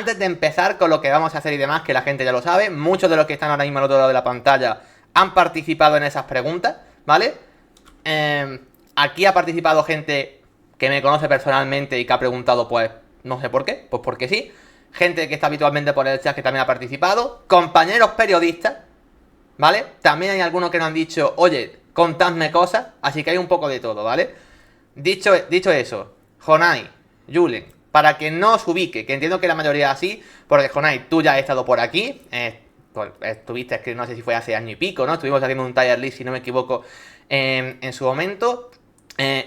antes de empezar con lo que vamos a hacer y demás, que la gente ya lo sabe, muchos de los que están ahora mismo al otro lado de la pantalla han participado en esas preguntas, ¿vale? Aquí ha participado gente que me conoce personalmente y que ha preguntado, pues, no sé por qué, pues porque sí. Gente que está habitualmente por el chat que también ha participado. Compañeros periodistas, ¿vale? También hay algunos que nos han dicho, oye, contadme cosas. Así que hay un poco de todo, ¿vale? Dicho eso, Jonai, Julen, para que no os ubique, que entiendo que la mayoría es así, porque Jonai, tú ya has estado por aquí, pues, estuviste, que no sé si fue hace año y pico, ¿no? Estuvimos haciendo un tier list, si no me equivoco, en su momento.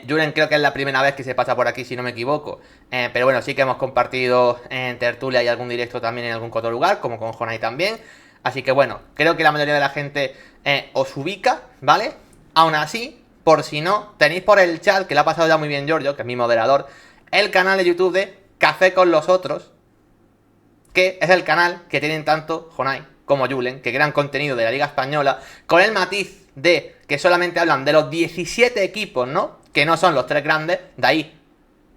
Julen creo que es la primera vez que se pasa por aquí, si no me equivoco. Pero bueno, sí que hemos compartido en tertulia y algún directo también en algún otro lugar, como con Jonai también. Así que bueno, creo que la mayoría de la gente os ubica, ¿vale? Aún así, por si no, tenéis por el chat, que lo ha pasado ya muy bien Giorgio, que es mi moderador, el canal de YouTube de Café con los Otros, que es el canal que tienen tanto Jonai como Julen, que crean contenido de la Liga Española, con el matiz de que solamente hablan de los 17 equipos, ¿no? Que no son los 3 grandes, de ahí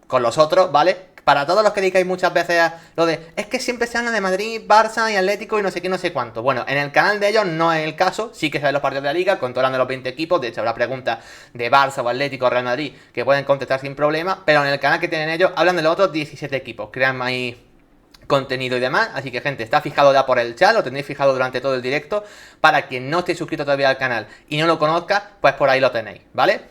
con los otros, ¿vale? Para todos los que dedicáis muchas veces a lo de, es que siempre se habla de Madrid, Barça y Atlético y no sé qué, no sé cuánto. Bueno, en el canal de ellos no es el caso, sí que se ven los partidos de la Liga, controlan de los 20 equipos, de hecho habrá preguntas de Barça o Atlético o Real Madrid que pueden contestar sin problema, pero en el canal que tienen ellos hablan de los otros 17 equipos, crean ahí contenido y demás, así que gente, está fijado ya por el chat, lo tendréis fijado durante todo el directo, para quien no esté suscrito todavía al canal y no lo conozca, pues por ahí lo tenéis, ¿vale?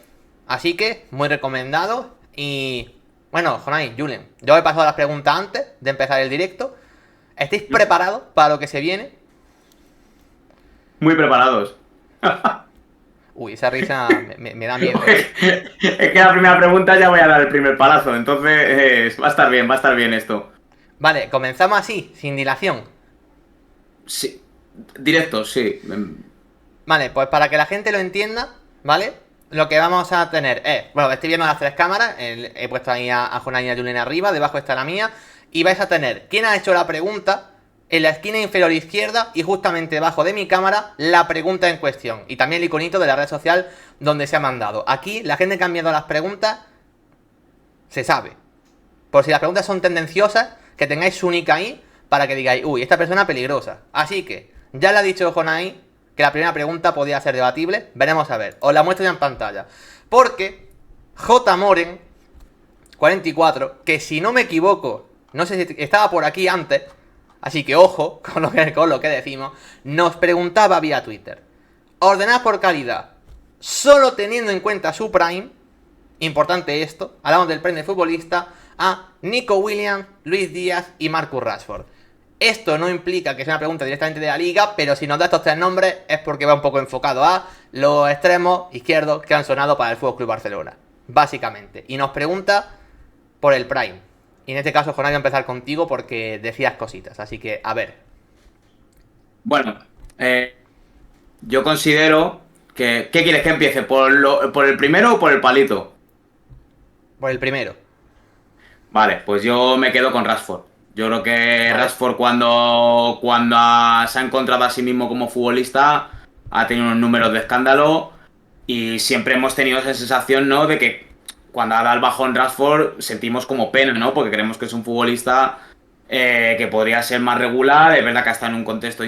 Así que, muy recomendado y... Bueno, Jonai, Julen, yo he pasado las preguntas antes de empezar el directo. ¿Estáis preparados para lo que se viene? Muy preparados. Uy, esa risa me da miedo. Es que la primera pregunta ya voy a dar el primer palazo, entonces va a estar bien esto. Vale, comenzamos así, sin dilación. Sí, directo, sí. Vale, pues para que la gente lo entienda, ¿vale? Lo que vamos a tener es, bueno, estoy viendo las 3 cámaras, he puesto ahí a Jonai y a Julen arriba, debajo está la mía, y vais a tener quién ha hecho la pregunta en la esquina inferior izquierda y justamente debajo de mi cámara la pregunta en cuestión. Y también el iconito de la red social donde se ha mandado. Aquí la gente que ha enviado las preguntas se sabe. Por si las preguntas son tendenciosas, que tengáis su nick ahí para que digáis, uy, esta persona es peligrosa. Así que, ya le ha dicho Jonai que la primera pregunta podía ser debatible. Veremos a ver. Os la muestro ya en pantalla. Porque J. Moren 44, que si no me equivoco, no sé si estaba por aquí antes, así que ojo con lo que decimos, nos preguntaba vía Twitter. Ordenad por calidad, solo teniendo en cuenta su prime, importante esto, hablamos del prime de futbolista, a Nico Williams, Luis Díaz y Marcus Rashford. Esto no implica que sea una pregunta directamente de la liga, pero si nos da estos 3 nombres es porque va un poco enfocado a los extremos izquierdos que han sonado para el FC Barcelona, básicamente. Y nos pregunta por el prime. Y en este caso, Jonai, voy a empezar contigo porque decías cositas, así que, a ver. Bueno, yo considero que... ¿Qué quieres que empiece? ¿Por el primero o por el palito? Por el primero. Vale, pues yo me quedo con Rashford. Yo creo que Vale. Rashford se ha encontrado a sí mismo como futbolista, ha tenido unos números de escándalo y siempre hemos tenido esa sensación, ¿no? De que cuando ha dado el bajón Rashford sentimos como pena, ¿no? Porque creemos que es un futbolista que podría ser más regular. Es verdad que está en un contexto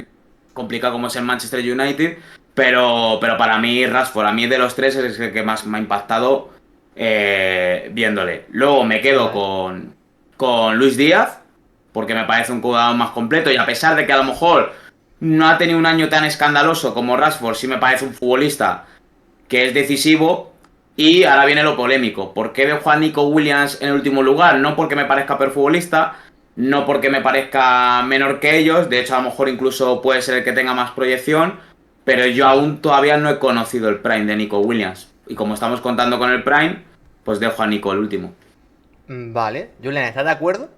complicado como es el Manchester United, pero para mí Rashford, a mí de los 3 es el que más me ha impactado viéndole. Luego me quedo Vale. con Luis Díaz, porque me parece un jugador más completo y a pesar de que a lo mejor no ha tenido un año tan escandaloso como Rashford, sí me parece un futbolista que es decisivo. Y ahora viene lo polémico. ¿Por qué dejo a Nico Williams en el último lugar? No porque me parezca peor futbolista, no porque me parezca menor que ellos, de hecho a lo mejor incluso puede ser el que tenga más proyección, pero yo aún todavía no he conocido el Prime de Nico Williams. Y como estamos contando con el Prime, pues dejo a Nico el último. Vale. Julen, ¿estás de acuerdo?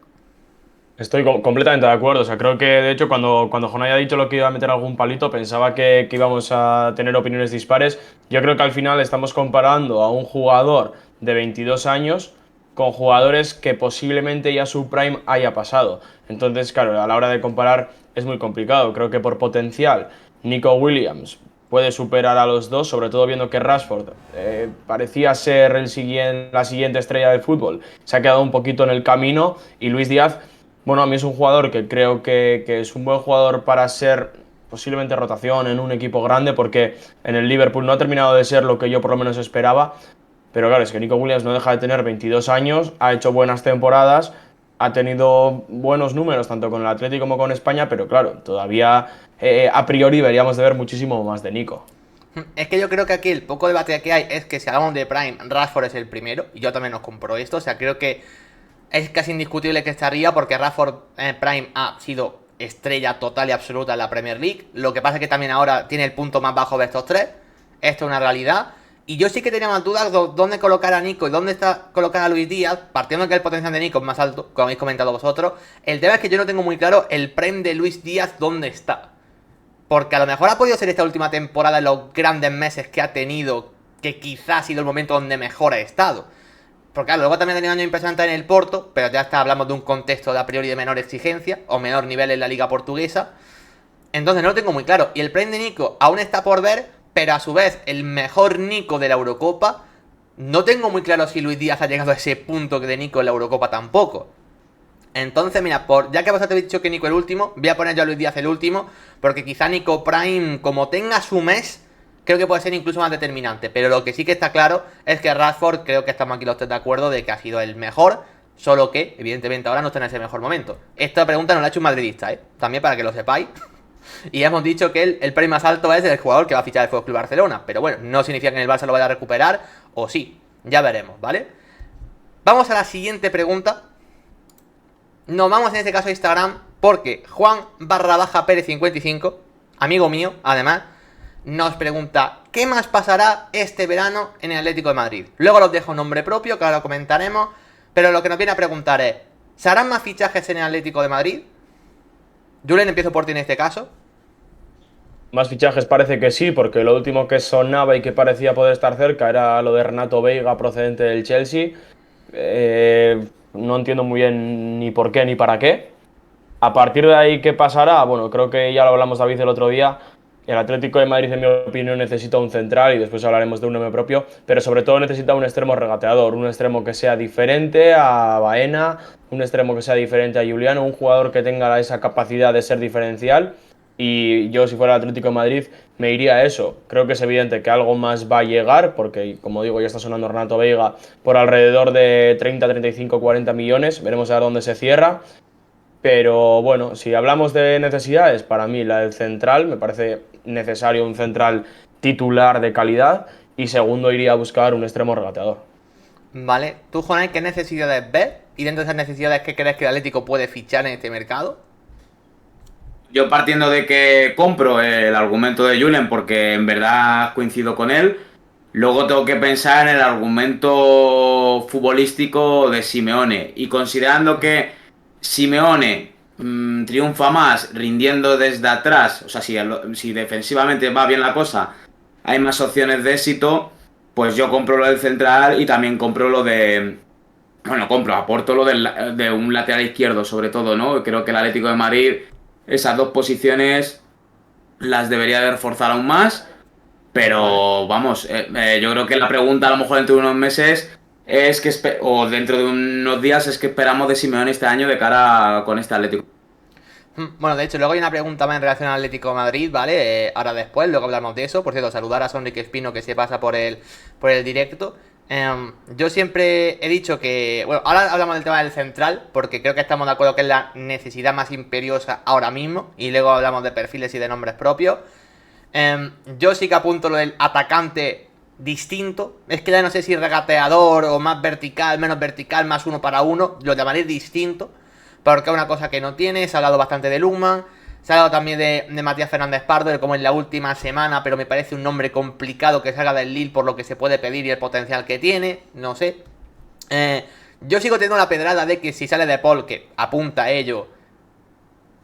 Estoy completamente de acuerdo. O sea, creo que de hecho cuando Jonay ha dicho lo que iba a meter algún palito, pensaba que íbamos a tener opiniones dispares. Yo creo que al final estamos comparando a un jugador de 22 años con jugadores que posiblemente ya su prime haya pasado. Entonces, claro, a la hora de comparar es muy complicado. Creo que por potencial, Nico Williams puede superar a los dos, sobre todo viendo que Rashford parecía ser la siguiente estrella del fútbol. Se ha quedado un poquito en el camino y Luis Díaz Bueno, a mí es un jugador que creo que es un buen jugador para ser posiblemente rotación en un equipo grande, porque en el Liverpool no ha terminado de ser lo que yo por lo menos esperaba. Pero claro, es que Nico Williams no deja de tener 22 años, ha hecho buenas temporadas, ha tenido buenos números tanto con el Atlético como con España, pero claro, todavía a priori deberíamos de ver muchísimo más de Nico. Es que yo creo que aquí el poco debate que hay es que si hablamos de Prime, Rashford es el primero, y yo también os compro esto, o sea, creo que es casi indiscutible que estaría porque Rashford Prime ha sido estrella total y absoluta en la Premier League. Lo que pasa es que también ahora tiene el punto más bajo de estos tres. Esto es una realidad. Y yo sí que tenía más dudas de dónde colocar a Nico y dónde está colocar a Luis Díaz, partiendo de que el potencial de Nico es más alto, como habéis comentado vosotros. El tema es que yo no tengo muy claro el Prime de Luis Díaz dónde está. Porque a lo mejor ha podido ser esta última temporada en los grandes meses que ha tenido, que quizás ha sido el momento donde mejor ha estado. Porque claro, luego también ha tenido un año impresionante en el Porto, pero ya está, hablamos de un contexto de a priori de menor exigencia o menor nivel en la liga portuguesa. Entonces no lo tengo muy claro. Y el Prime de Nico aún está por ver, pero a su vez el mejor Nico de la Eurocopa, no tengo muy claro si Luis Díaz ha llegado a ese punto de Nico en la Eurocopa tampoco. Entonces, mira, ya que vosotros habéis dicho que Nico el último, voy a poner yo a Luis Díaz el último, porque quizá Nico Prime, como tenga su mes, creo que puede ser incluso más determinante. Pero lo que sí que está claro es que Rashford, creo que estamos aquí los tres de acuerdo de que ha sido el mejor, solo que, evidentemente, ahora no está en ese mejor momento. Esta pregunta nos la ha hecho un madridista, también para que lo sepáis. Y hemos dicho que el premio más alto es el jugador que va a fichar el FC Barcelona. Pero bueno, no significa que en el Barça lo vaya a recuperar, o sí, ya veremos, ¿vale? Vamos a la siguiente pregunta. Nos vamos en este caso a Instagram porque Juan Pérez 55, amigo mío, además, nos pregunta ¿qué más pasará este verano en el Atlético de Madrid? Luego os dejo un nombre propio, que ahora lo comentaremos, pero lo que nos viene a preguntar es ¿se harán más fichajes en el Atlético de Madrid? Julen, empiezo por ti en este caso. Más fichajes parece que sí, porque lo último que sonaba y que parecía poder estar cerca era lo de Renato Veiga procedente del Chelsea. No entiendo muy bien ni por qué ni para qué. A partir de ahí, ¿qué pasará? Bueno, creo que ya lo hablamos, David, el otro día. El Atlético de Madrid, en mi opinión, necesita un central y después hablaremos de un nombre propio, pero sobre todo necesita un extremo regateador, un extremo que sea diferente a Baena, un extremo que sea diferente a Juliano, un jugador que tenga esa capacidad de ser diferencial. Y yo, si fuera el Atlético de Madrid, me iría a eso. Creo que es evidente que algo más va a llegar, porque, como digo, ya está sonando Renato Veiga por alrededor de 30, 35, 40 millones. Veremos a ver dónde se cierra. Pero bueno, si hablamos de necesidades, para mí la del central, me parece necesario un central titular de calidad. Y segundo, iría a buscar un extremo regateador. Vale, tú, Jonay, ¿qué necesidades ves? Y dentro de esas necesidades, ¿qué crees que el Atlético puede fichar en este mercado? Yo partiendo de que compro el argumento de Julen porque en verdad coincido con él, luego tengo que pensar en el argumento futbolístico de Simeone. Y considerando que Simeone triunfa más rindiendo desde atrás, o sea, si defensivamente va bien la cosa, hay más opciones de éxito, pues yo compro lo del central y también compro lo de... Bueno, aporto lo de un lateral izquierdo sobre todo, ¿no? Creo que el Atlético de Madrid esas dos posiciones las debería de reforzar aún más, pero vamos, yo creo que la pregunta a lo mejor dentro de unos meses es que, o dentro de unos días es que esperamos de Simeone este año de cara con este Atlético. Bueno, de hecho, luego hay una pregunta más en relación al Atlético de Madrid, ¿vale? Ahora después, luego hablamos de eso. Por cierto, saludar a Sonrique Espino que se pasa por el directo. Yo siempre he dicho que... Bueno, ahora hablamos del tema del central, porque creo que estamos de acuerdo que es la necesidad más imperiosa ahora mismo. Y luego hablamos de perfiles y de nombres propios. Yo sí que apunto lo del atacante distinto. Es que ya no sé si regateador o más vertical, menos vertical, más uno para uno. Lo llamaré distinto, porque es una cosa que no tiene. Se ha hablado bastante de Lukman. Se ha hablado también de Matías Fernández Pardo, de como en la última semana, pero me parece un nombre complicado que salga del Lille por lo que se puede pedir y el potencial que tiene. No sé. Yo sigo teniendo la pedrada de que si sale de Paul, que apunta a ello,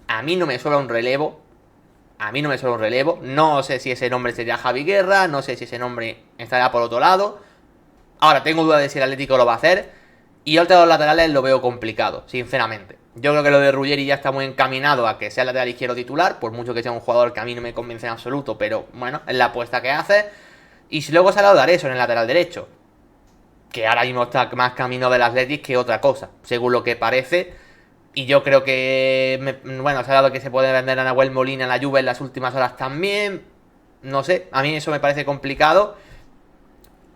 a mí no me suena un relevo. A mí no me suena un relevo. No sé si ese nombre sería Javi Guerra. No sé si ese nombre estará por otro lado. Ahora, tengo duda de si el Atlético lo va a hacer. Y yo el de los laterales lo veo complicado, sinceramente. Yo creo que lo de Ruggeri ya está muy encaminado a que sea el lateral izquierdo titular, por mucho que sea un jugador que a mí no me convence en absoluto, pero bueno, es la apuesta que hace. Y si luego se ha dado D'Areso en el lateral derecho, que ahora mismo está más camino del Athletic que otra cosa, según lo que parece. Y yo creo que, bueno, se ha dado que se puede vender a Nahuel Molina en la Juve en las últimas horas también. No sé, a mí eso me parece complicado.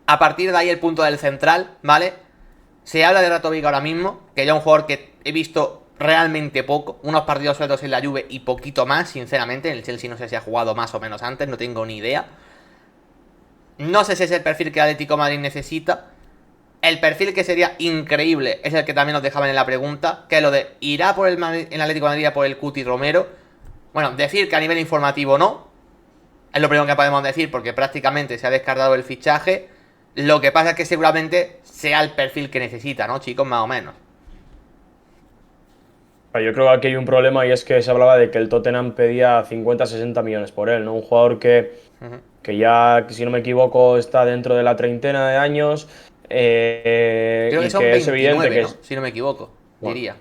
A partir de ahí el punto del central, ¿vale? Se habla de Ratovic ahora mismo, que ya es un jugador que he visto realmente poco. Unos partidos sueltos en la Juve y poquito más, sinceramente. En el Chelsea no sé si ha jugado más o menos antes, no tengo ni idea. No sé si es el perfil que el Atlético de Madrid necesita. El perfil que sería increíble es el que también nos dejaban en la pregunta, que es lo de ¿irá por el Atlético de Madrid a por el Cuti Romero? Bueno, decir que a nivel informativo no, es lo primero que podemos decir porque prácticamente se ha descartado el fichaje. Lo que pasa es que seguramente sea el perfil que necesita, ¿no, chicos? Más o menos. Yo creo que aquí hay un problema y es que se hablaba de que el Tottenham pedía 50-60 millones por él, ¿no? Un jugador que ya, si no me equivoco, está dentro de la treintena de años. Creo que Y son que 29, es evidente que ¿no? Si no me equivoco, bueno, diría.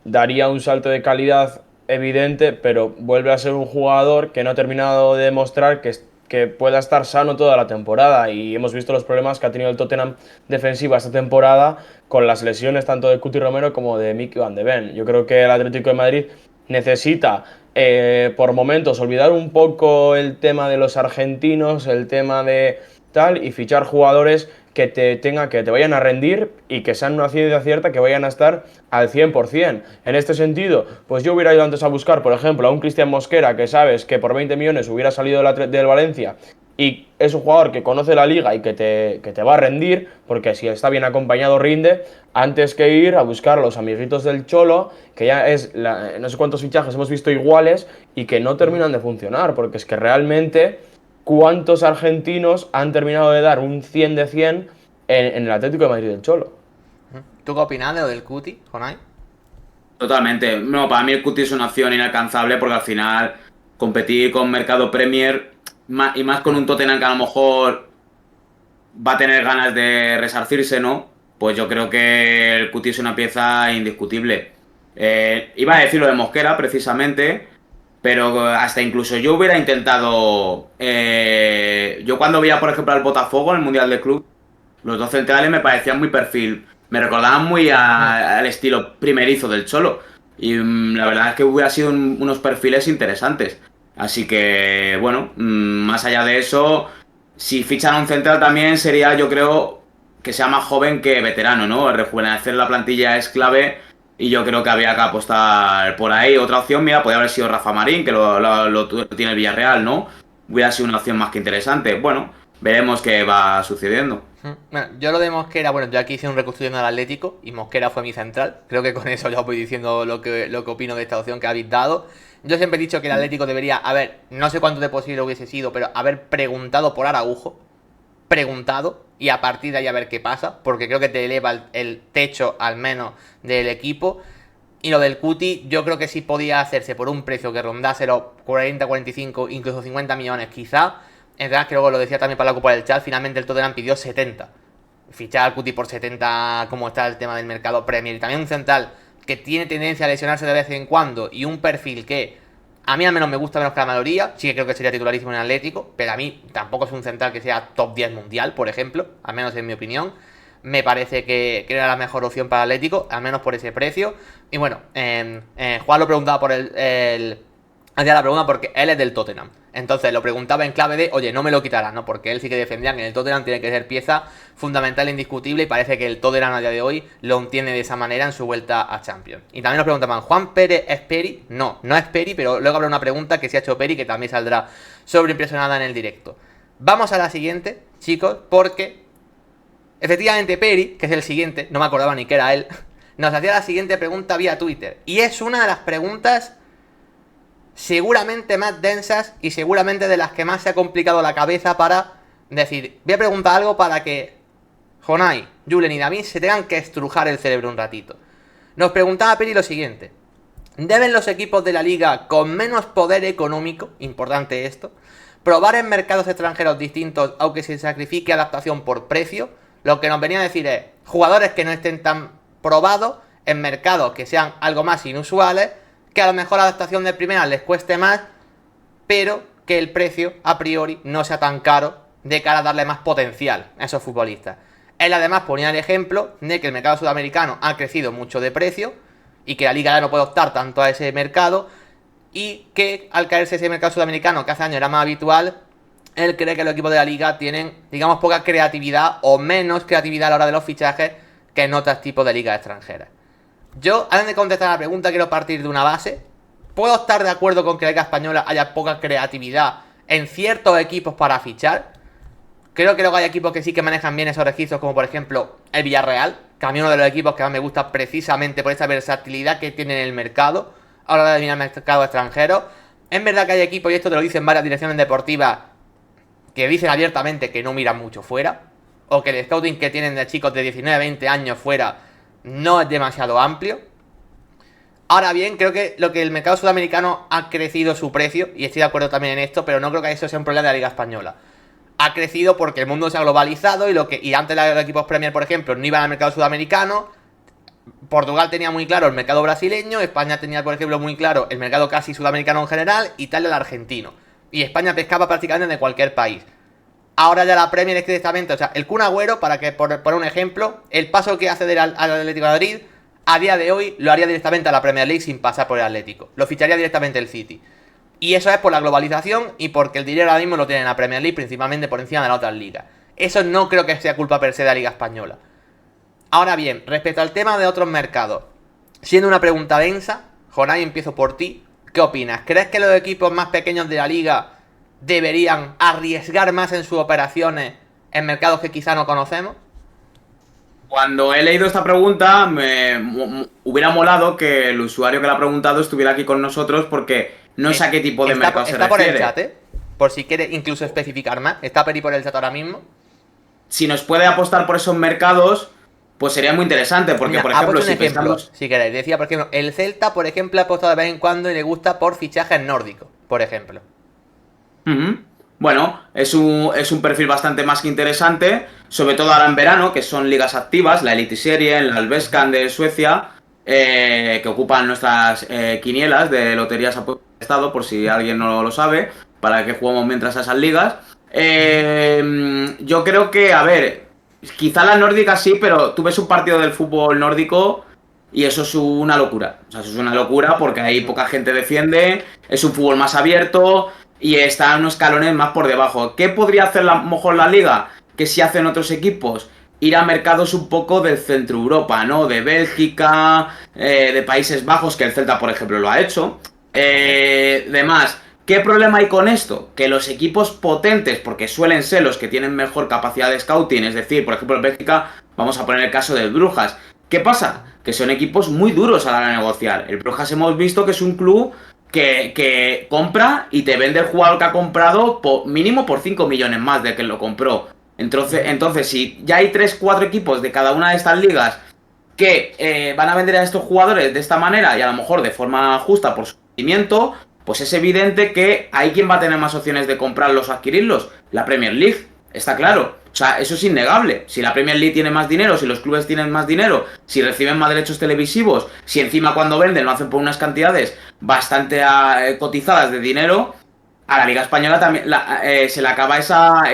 daría un salto de calidad evidente, pero vuelve a ser un jugador que no ha terminado de demostrar que pueda estar sano toda la temporada. Y hemos visto los problemas que ha tenido el Tottenham defensiva esta temporada con las lesiones tanto de Cuti Romero como de Mickey Van de Ven. Yo creo que el Atlético de Madrid necesita por momentos olvidar un poco el tema de los argentinos, el tema de tal, y fichar jugadores que te vayan a rendir y que sean una ciencia cierta, que vayan a estar al 100%. En este sentido, pues yo hubiera ido antes a buscar, por ejemplo, a un Cristian Mosquera, que sabes que por 20 millones hubiera salido del Valencia, y es un jugador que conoce la liga y que te va a rendir, porque si está bien acompañado rinde, antes que ir a buscar a los amiguitos del Cholo, que ya es, no sé cuántos fichajes hemos visto iguales y que no terminan de funcionar, porque es que realmente ¿cuántos argentinos han terminado de dar un 100 de 100 en el Atlético de Madrid del Cholo? ¿Tú qué opinas de lo del Cuti, Jonay? Totalmente. No, para mí el Cuti es una opción inalcanzable porque al final competir con Mercado Premier y más con un Tottenham que a lo mejor va a tener ganas de resarcirse, ¿no? Pues yo creo que el Cuti es una pieza indiscutible. Iba a decir lo de Mosquera, precisamente, pero hasta incluso yo hubiera intentado... yo cuando veía, por ejemplo, al Botafogo en el Mundial de Club, los dos centrales me parecían muy perfil. Me recordaban muy al estilo primerizo del Cholo. Y la verdad es que hubiera sido unos perfiles interesantes. Así que, bueno, más allá de eso, si fichan a un central también sería, yo creo, que sea más joven que veterano, ¿no? El rejuvenecer la plantilla es clave y yo creo que había que apostar por ahí. Otra opción, mira, podría haber sido Rafa Marín, que lo tiene el Villarreal, ¿no? Hubiera sido una opción más que interesante. Bueno, veremos qué va sucediendo. Bueno, yo lo de Mosquera, bueno, yo aquí hice un reconstruyendo al Atlético y Mosquera fue mi central. Creo que con eso ya os voy diciendo lo que opino de esta opción que habéis dado. Yo siempre he dicho que el Atlético debería, a ver, no sé cuánto de posible hubiese sido, pero haber preguntado por Araujo. Preguntado y a partir de ahí a ver qué pasa, porque creo que te eleva el techo al menos del equipo. Y lo del Cuti, yo creo que sí podía hacerse por un precio que rondase los 40, 45, incluso 50 millones quizá. En realidad, que luego lo decía también para la Copa del Chat, finalmente el Tottenham pidió 70. Fichar al Cuti por 70, como está el tema del mercado Premier. Y también un central que tiene tendencia a lesionarse de vez en cuando y un perfil que a mí al menos me gusta menos que la mayoría. Sí que creo que sería titularísimo en Atlético, pero a mí tampoco es un central que sea top 10 mundial, por ejemplo, al menos en mi opinión. Me parece que era la mejor opción para Atlético, al menos por ese precio. Y bueno, Juan lo preguntaba por hacía la pregunta porque él es del Tottenham. Entonces lo preguntaba en clave de, oye, no me lo quitarás, ¿no? Porque él sí que defendía que en el Tottenham tiene que ser pieza fundamental e indiscutible y parece que el Tottenham a día de hoy lo entiende de esa manera en su vuelta a Champions. Y también nos preguntaban, ¿Juan Pérez es Peri? No, no es Peri, pero luego habrá una pregunta que se ha hecho Peri que también saldrá sobreimpresionada en el directo. Vamos a la siguiente, chicos, porque efectivamente Peri, que es el siguiente, no me acordaba ni que era él, nos hacía la siguiente pregunta vía Twitter. Y es una de las preguntas seguramente más densas y seguramente de las que más se ha complicado la cabeza para decir, voy a preguntar algo para que Jonay, Julen y David se tengan que estrujar el cerebro un ratito. Nos preguntaba Peri lo siguiente: ¿deben los equipos de la liga con menos poder económico, importante esto, probar en mercados extranjeros distintos aunque se sacrifique adaptación por precio? Lo que nos venía a decir es, jugadores que no estén tan probados en mercados que sean algo más inusuales, que a lo mejor la adaptación de primera les cueste más, pero que el precio a priori no sea tan caro de cara a darle más potencial a esos futbolistas. Él además ponía el ejemplo de que el mercado sudamericano ha crecido mucho de precio y que la liga ya no puede optar tanto a ese mercado, y que al caerse ese mercado sudamericano, que hace años era más habitual, él cree que los equipos de la liga tienen, digamos, poca creatividad o menos creatividad a la hora de los fichajes que en otros tipos de ligas extranjeras. Yo, antes de contestar a la pregunta, quiero partir de una base. Puedo estar de acuerdo con que la liga española haya poca creatividad en ciertos equipos para fichar. Creo que luego hay equipos que sí que manejan bien esos registros, como por ejemplo el Villarreal, que a mí uno de los equipos que más me gusta precisamente por esa versatilidad que tiene en el mercado a la hora de mirar el mercado extranjero. Es verdad que hay equipos, y esto te lo dicen varias direcciones deportivas, que dicen abiertamente que no miran mucho fuera, o que el scouting que tienen de chicos de 19 a 20 años fuera no es demasiado amplio. Ahora bien, creo que lo que el mercado sudamericano ha crecido su precio, y estoy de acuerdo también en esto, pero no creo que eso sea un problema de la liga española. Ha crecido porque el mundo se ha globalizado y antes los equipos Premier, por ejemplo, no iban al mercado sudamericano. Portugal tenía muy claro el mercado brasileño, España tenía, por ejemplo, muy claro el mercado casi sudamericano en general, Italia el argentino. Y España pescaba prácticamente de cualquier país. Ahora ya la Premier es directamente, o sea, el Kun Agüero, para que por poner un ejemplo, el paso que hace al Atlético de Madrid, a día de hoy lo haría directamente a la Premier League sin pasar por el Atlético. Lo ficharía directamente el City. Y eso es por la globalización y porque el dinero ahora mismo lo tiene en la Premier League, principalmente por encima de las otras ligas. Eso no creo que sea culpa per se de la Liga Española. Ahora bien, respecto al tema de otros mercados, siendo una pregunta densa, Jonay, empiezo por ti. ¿Qué opinas? ¿Crees que los equipos más pequeños de la liga deberían arriesgar más en sus operaciones en mercados que quizá no conocemos? Cuando he leído esta pregunta, me hubiera molado que el usuario que la ha preguntado estuviera aquí con nosotros, porque no sé a qué tipo de mercado se refiere. Está por el chat, por si quiere incluso especificar más. Está Peri por el chat ahora mismo. Si nos puede apostar por esos mercados, pues sería muy interesante, porque, mira, por ejemplo, si pensamos... Si queréis, decía, por ejemplo, el Celta, por ejemplo, ha apostado de vez en cuando y le gusta por fichajes nórdicos, por ejemplo. Bueno, es un perfil bastante más que interesante, sobre todo ahora en verano, que son ligas activas, la Eliteserie, el Allsvenskan de Suecia, que ocupan nuestras quinielas de loterías a estado, por si alguien no lo sabe, para que juguemos mientras a esas ligas. Yo creo que, a ver, quizá las nórdicas sí, pero tú ves un partido del fútbol nórdico y eso es una locura. O sea, eso es una locura porque ahí poca gente defiende, es un fútbol más abierto y está unos escalones más por debajo. ¿Qué podría hacer mejor la liga? Que si hacen otros equipos, ir a mercados un poco del centro Europa, ¿no? De Bélgica, de Países Bajos, que el Celta, por ejemplo, lo ha hecho. Demás, ¿qué problema hay con esto? Que los equipos potentes, porque suelen ser los que tienen mejor capacidad de scouting, es decir, por ejemplo, en Bélgica, vamos a poner el caso del Brujas. ¿Qué pasa? Que son equipos muy duros a la hora de negociar. El Brujas hemos visto que es un club que compra y te vende el jugador que ha comprado mínimo por 5 millones más de que lo compró. Entonces, si ya hay 3-4 equipos de cada una de estas ligas que van a vender a estos jugadores de esta manera y a lo mejor de forma justa por su rendimiento, pues es evidente que hay quien va a tener más opciones de comprarlos o adquirirlos. La Premier League, está claro. O sea, eso es innegable. Si la Premier League tiene más dinero, si los clubes tienen más dinero, si reciben más derechos televisivos, si encima cuando venden lo hacen por unas cantidades bastante cotizadas de dinero, a la Liga Española también se le acaba esa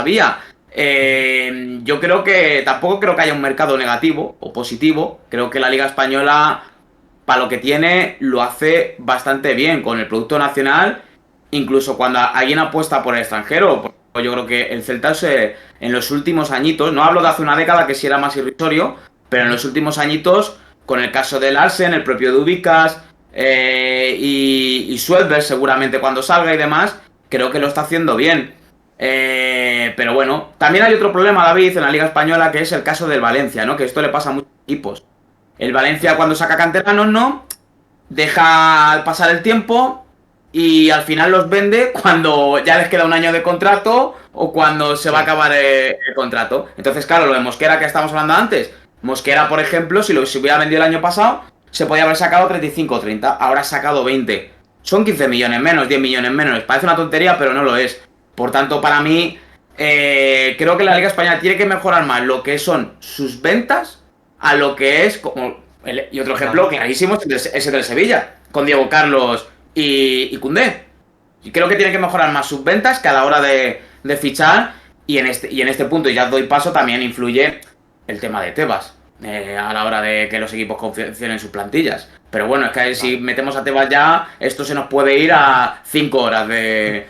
vía. Yo tampoco creo que haya un mercado negativo o positivo. Creo que la Liga Española, para lo que tiene, lo hace bastante bien con el producto nacional. Incluso cuando alguien apuesta por el extranjero, yo creo que el Celta en los últimos añitos, no hablo de hace una década que sí era más irrisorio, pero en los últimos añitos, con el caso del Larsen, el propio Dubicas y Suelver seguramente cuando salga y demás, creo que lo está haciendo bien. Pero bueno, también hay otro problema, David, en la Liga Española, que es el caso del Valencia, ¿no? Que esto le pasa a muchos equipos. El Valencia, cuando saca canteranos, ¿no? Deja pasar el tiempo y al final los vende cuando ya les queda un año de contrato o cuando se va a acabar el contrato. Entonces, claro, lo de Mosquera que estamos hablando antes. Mosquera, por ejemplo, si se hubiera vendido el año pasado, se podía haber sacado 35 o 30. Ahora ha sacado 20. Son 15 millones menos, 10 millones menos. Les parece una tontería, pero no lo es. Por tanto, para mí, creo que la Liga Española tiene que mejorar más lo que son sus ventas a lo que es y otro ejemplo clarísimo es ese del Sevilla, con Diego Carlos y Koundé. Y creo que tiene que mejorar más sus ventas que a la hora de fichar. Y en este punto, y ya doy paso, también influye el tema de Tebas. a la hora de que los equipos confeccionen sus plantillas. Pero bueno, es que si metemos a Tebas ya, esto se nos puede ir a 5 horas de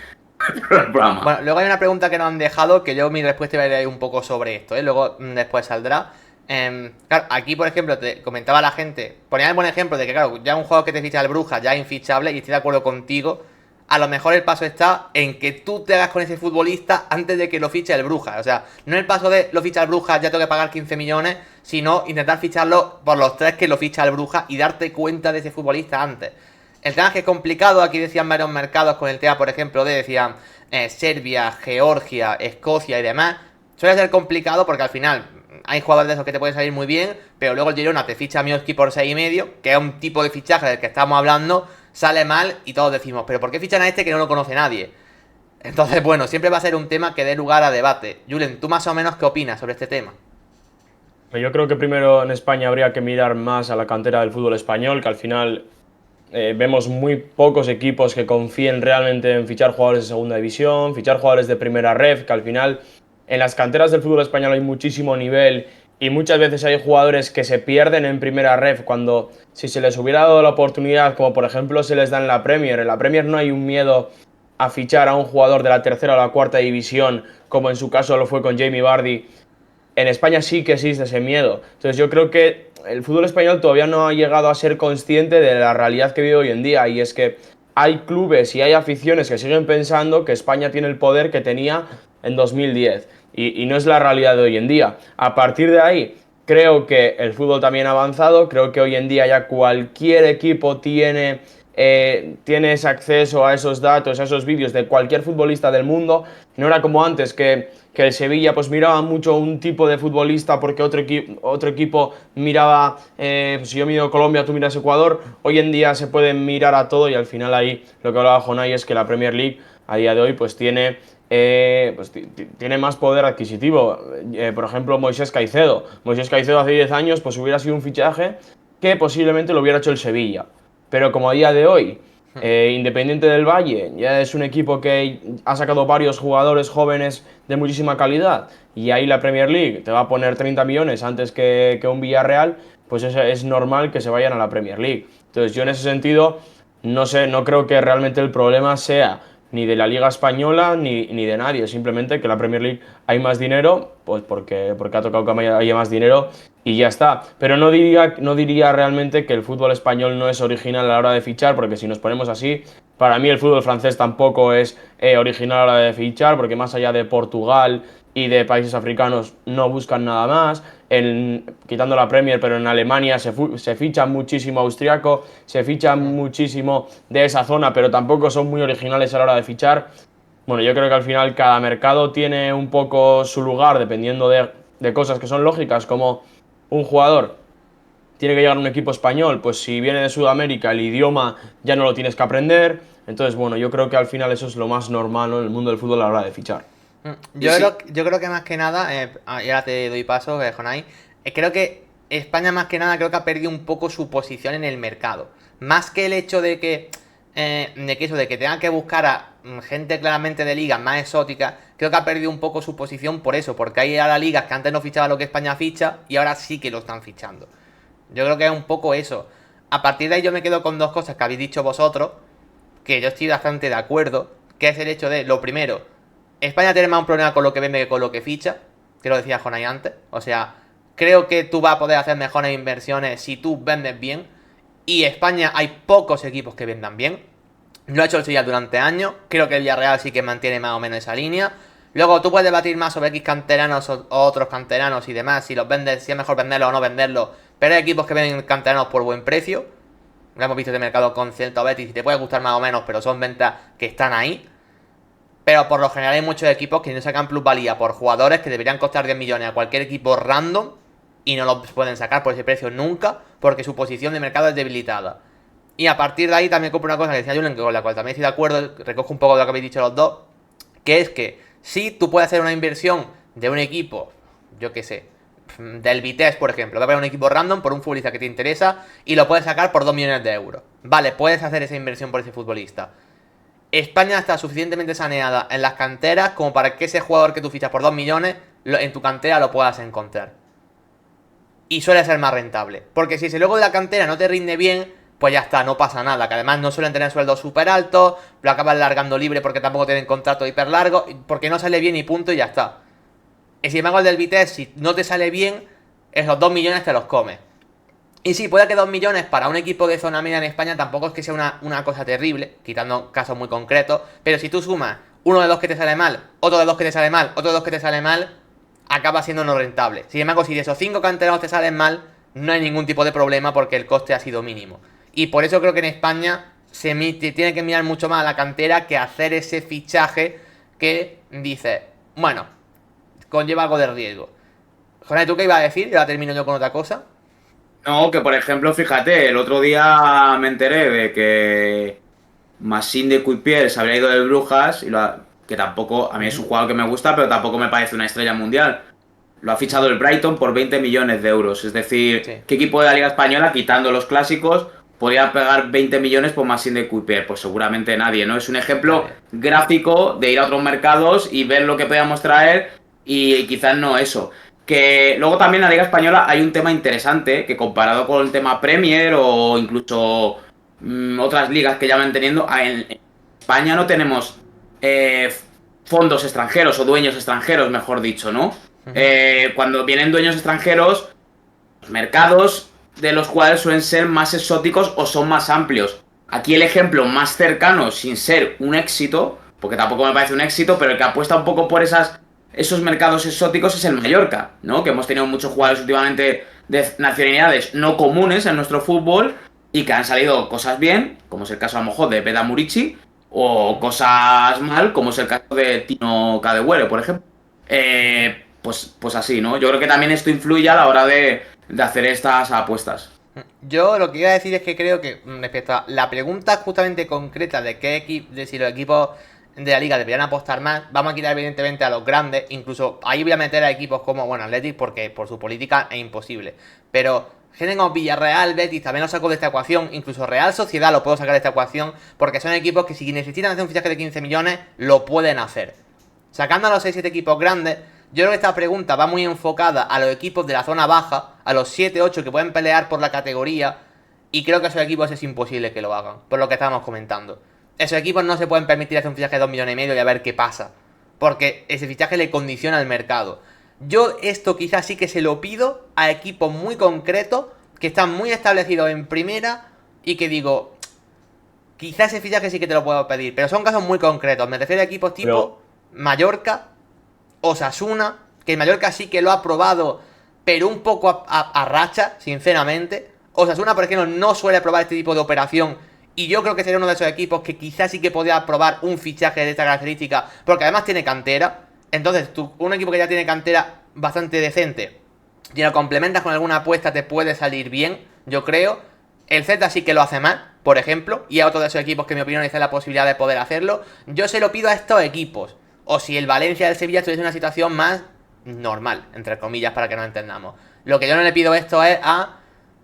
programa. Bueno, luego hay una pregunta que nos han dejado, que yo mi respuesta iba a ir un poco sobre esto, ¿eh? Luego después saldrá. Claro, aquí por ejemplo te comentaba la gente, ponía el buen ejemplo de que claro, ya un juego que te ficha el Brujas ya es infichable y estoy de acuerdo contigo. A lo mejor el paso está en que tú te hagas con ese futbolista antes de que lo fiche el Brujas. O sea, no el paso de lo ficha el Brujas, ya tengo que pagar 15 millones, sino intentar ficharlo por los 3 que lo ficha el Brujas y darte cuenta de ese futbolista antes. El tema es que es complicado, aquí decían varios mercados con el tema, por ejemplo, decían Serbia, Georgia, Escocia y demás. Suele ser complicado porque al final hay jugadores de esos que te pueden salir muy bien, pero luego el Girona te ficha a Mioski por 6,5, que es un tipo de fichaje del que estamos hablando, sale mal y todos decimos, pero ¿por qué fichan a este que no lo conoce nadie? Entonces, bueno, siempre va a ser un tema que dé lugar a debate. Julen, ¿tú más o menos qué opinas sobre este tema? Yo creo que primero en España habría que mirar más a la cantera del fútbol español, que al final vemos muy pocos equipos que confíen realmente en fichar jugadores de segunda división, fichar jugadores de primera ref, que al final en las canteras del fútbol español hay muchísimo nivel y muchas veces hay jugadores que se pierden en primera ref cuando si se les hubiera dado la oportunidad, como por ejemplo se les da en la Premier. En la Premier no hay un miedo a fichar a un jugador de la tercera o la cuarta división, como en su caso lo fue con Jamie Vardy. En España sí que existe ese miedo. Entonces yo creo que el fútbol español todavía no ha llegado a ser consciente de la realidad que vive hoy en día, y es que hay clubes y hay aficiones que siguen pensando que España tiene el poder que tenía en 2010 y no es la realidad de hoy en día. A partir de ahí creo que el fútbol también ha avanzado, creo que hoy en día ya cualquier equipo tiene ese acceso a esos datos, a esos vídeos de cualquier futbolista del mundo. No era como antes que el Sevilla pues miraba mucho un tipo de futbolista porque otro equipo miraba, si yo miro Colombia, tú miras Ecuador. Hoy en día se puede mirar a todo y al final ahí lo que hablaba Jonay es que la Premier League a día de hoy pues tiene más poder adquisitivo. Por ejemplo, Moisés Caicedo. Moisés Caicedo hace 10 años pues hubiera sido un fichaje que posiblemente lo hubiera hecho el Sevilla. Pero como a día de hoy, Independiente del Valle ya es un equipo que ha sacado varios jugadores jóvenes de muchísima calidad y ahí la Premier League te va a poner 30 millones antes que un Villarreal, pues es normal que se vayan a la Premier League. Entonces yo en ese sentido no sé, no creo que realmente el problema sea ni de la Liga Española ni de nadie, simplemente que la Premier League hay más dinero, pues porque ha tocado que haya más dinero y ya está. Pero no diría realmente que el fútbol español no es original a la hora de fichar, porque si nos ponemos así, para mí el fútbol francés tampoco es original a la hora de fichar, porque más allá de Portugal y de países africanos no buscan nada más. Quitando la Premier, pero en Alemania se ficha muchísimo austriaco, se ficha muchísimo de esa zona, pero tampoco son muy originales a la hora de fichar. Bueno, yo creo que al final cada mercado tiene un poco su lugar dependiendo de cosas que son lógicas, como un jugador tiene que llegar a un equipo español, pues si viene de Sudamérica el idioma ya no lo tienes que aprender. Entonces, bueno, yo creo que al final eso es lo más normal, ¿no?, en el mundo del fútbol a la hora de fichar. Yo creo que más que nada, y ahora te doy paso, Jonay, creo que España más que nada creo que ha perdido un poco su posición en el mercado. Más que el hecho de que tengan que buscar a gente claramente de ligas más exóticas, creo que ha perdido un poco su posición por eso, porque hay ahora ligas que antes no fichaba lo que España ficha y ahora sí que lo están fichando. Yo creo que es un poco eso. A partir de ahí yo me quedo con dos cosas que habéis dicho vosotros, que yo estoy bastante de acuerdo, que es el hecho de, lo primero, España tiene más un problema con lo que vende que con lo que ficha, que lo decía Jonay antes. O sea, creo que tú vas a poder hacer mejores inversiones si tú vendes bien. Y España hay pocos equipos que vendan bien. Lo ha hecho el Sevilla durante años. Creo que el Villarreal sí que mantiene más o menos esa línea. Luego tú puedes debatir más sobre X canteranos o otros canteranos y demás. Si los vendes, si es mejor venderlos o no venderlos. Pero hay equipos que venden canteranos por buen precio. Lo hemos visto de mercado con Celta Betis. Y te puede gustar más o menos, pero son ventas que están ahí. Pero por lo general hay muchos equipos que no sacan plusvalía por jugadores que deberían costar 10 millones a cualquier equipo random y no los pueden sacar por ese precio nunca porque su posición de mercado es debilitada. Y a partir de ahí también compro una cosa que decía Julen, con la cual también estoy de acuerdo, recojo un poco de lo que habéis dicho los dos, que es que si tú puedes hacer una inversión de un equipo, yo qué sé, del Vitesse, por ejemplo, que va a un equipo random por un futbolista que te interesa y lo puedes sacar por 2 millones de euros. Vale, puedes hacer esa inversión por ese futbolista. España está suficientemente saneada en las canteras como para que ese jugador que tú fichas por 2 millones en tu cantera lo puedas encontrar. y suele ser más rentable. Porque si ese luego de la cantera no te rinde bien, pues ya está, no pasa nada. Que además no suelen tener sueldos súper altos, lo acaban largando libre porque tampoco tienen contrato hiper largo, porque no sale bien y punto y ya está. Y sin embargo el del Vitesse, si no te sale bien, esos 2 millones te los comes. Y sí, puede que 2 millones para un equipo de zona media en España tampoco es que sea una cosa terrible, quitando casos muy concretos, pero si tú sumas uno de dos que te sale mal, otro de dos que te sale mal, otro de dos que te sale mal, acaba siendo no rentable. Sin embargo, si de esos 5 canteranos te salen mal, no hay ningún tipo de problema porque el coste ha sido mínimo. Y por eso creo que en España tiene que mirar mucho más a la cantera que hacer ese fichaje que dice, bueno, conlleva algo de riesgo. Jorge, ¿tú qué ibas a decir? Y ahora termino yo con otra cosa. No, que por ejemplo, fíjate, el otro día me enteré de que Maxime de Cuipier se habría ido del Brujas, que tampoco, a mí es un jugador que me gusta, pero tampoco me parece una estrella mundial. Lo ha fichado el Brighton por 20 millones de euros. Es decir, Sí. ¿qué equipo de la Liga Española, quitando los clásicos, podría pegar 20 millones por Maxime de Cuipier? Pues seguramente nadie, ¿no? Es un ejemplo Nadie. gráfico de ir a otros mercados y ver lo que podíamos traer y quizás no eso. Que luego también en la Liga Española hay un tema interesante que comparado con el tema Premier o incluso otras ligas que ya van teniendo, en España no tenemos fondos extranjeros o dueños extranjeros, mejor dicho, ¿no? Cuando vienen dueños extranjeros, los mercados de los cuales suelen ser más exóticos o son más amplios. Aquí el ejemplo más cercano, sin ser un éxito, porque tampoco me parece un éxito, pero el que apuesta un poco por esos mercados exóticos es el Mallorca, ¿no? Que hemos tenido muchos jugadores últimamente de nacionalidades no comunes en nuestro fútbol y que han salido cosas bien, como es el caso a lo mejor de Beda Murici, o cosas mal, como es el caso de Tino Kadewere, por ejemplo. Pues así, ¿no? Yo creo que también esto influye a la hora de hacer estas apuestas. Yo lo que iba a decir es que creo que respecto a la pregunta justamente concreta de de si los equipos de la liga deberían apostar más, vamos a quitar evidentemente a los grandes, incluso ahí voy a meter a equipos como, bueno, Athletic porque por su política es imposible, pero gente como Villarreal, Betis también lo saco de esta ecuación, incluso Real Sociedad lo puedo sacar de esta ecuación porque son equipos que si necesitan hacer un fichaje de 15 millones, lo pueden hacer. Sacando a los 6-7 equipos grandes, yo creo que esta pregunta va muy enfocada a los equipos de la zona baja, a los 7-8 que pueden pelear por la categoría, y creo que a esos equipos es imposible que lo hagan, por lo que estábamos comentando. Esos equipos no se pueden permitir hacer un fichaje de 2 millones y medio y a ver qué pasa, porque ese fichaje le condiciona al mercado. Yo esto quizás sí que se lo pido a equipos muy concretos, que están muy establecidos en primera, y que digo, quizás ese fichaje sí que te lo puedo pedir, pero son casos muy concretos. Me refiero a equipos tipo Mallorca, Osasuna, que el Mallorca sí que lo ha probado, pero un poco a racha, sinceramente. Osasuna, por ejemplo, no suele probar este tipo de operación, y yo creo que sería uno de esos equipos que quizás sí que podría probar un fichaje de esta característica, porque además tiene cantera. Entonces, un equipo que ya tiene cantera bastante decente, y lo complementas con alguna apuesta, te puede salir bien, yo creo. El Z sí que lo hace mal, por ejemplo, y a otro de esos equipos que en mi opinión dice la posibilidad de poder hacerlo. Yo se lo pido a estos equipos. O si el Valencia del Sevilla estuviese en una situación más normal, entre comillas, para que nos entendamos. Lo que yo no le pido esto es a,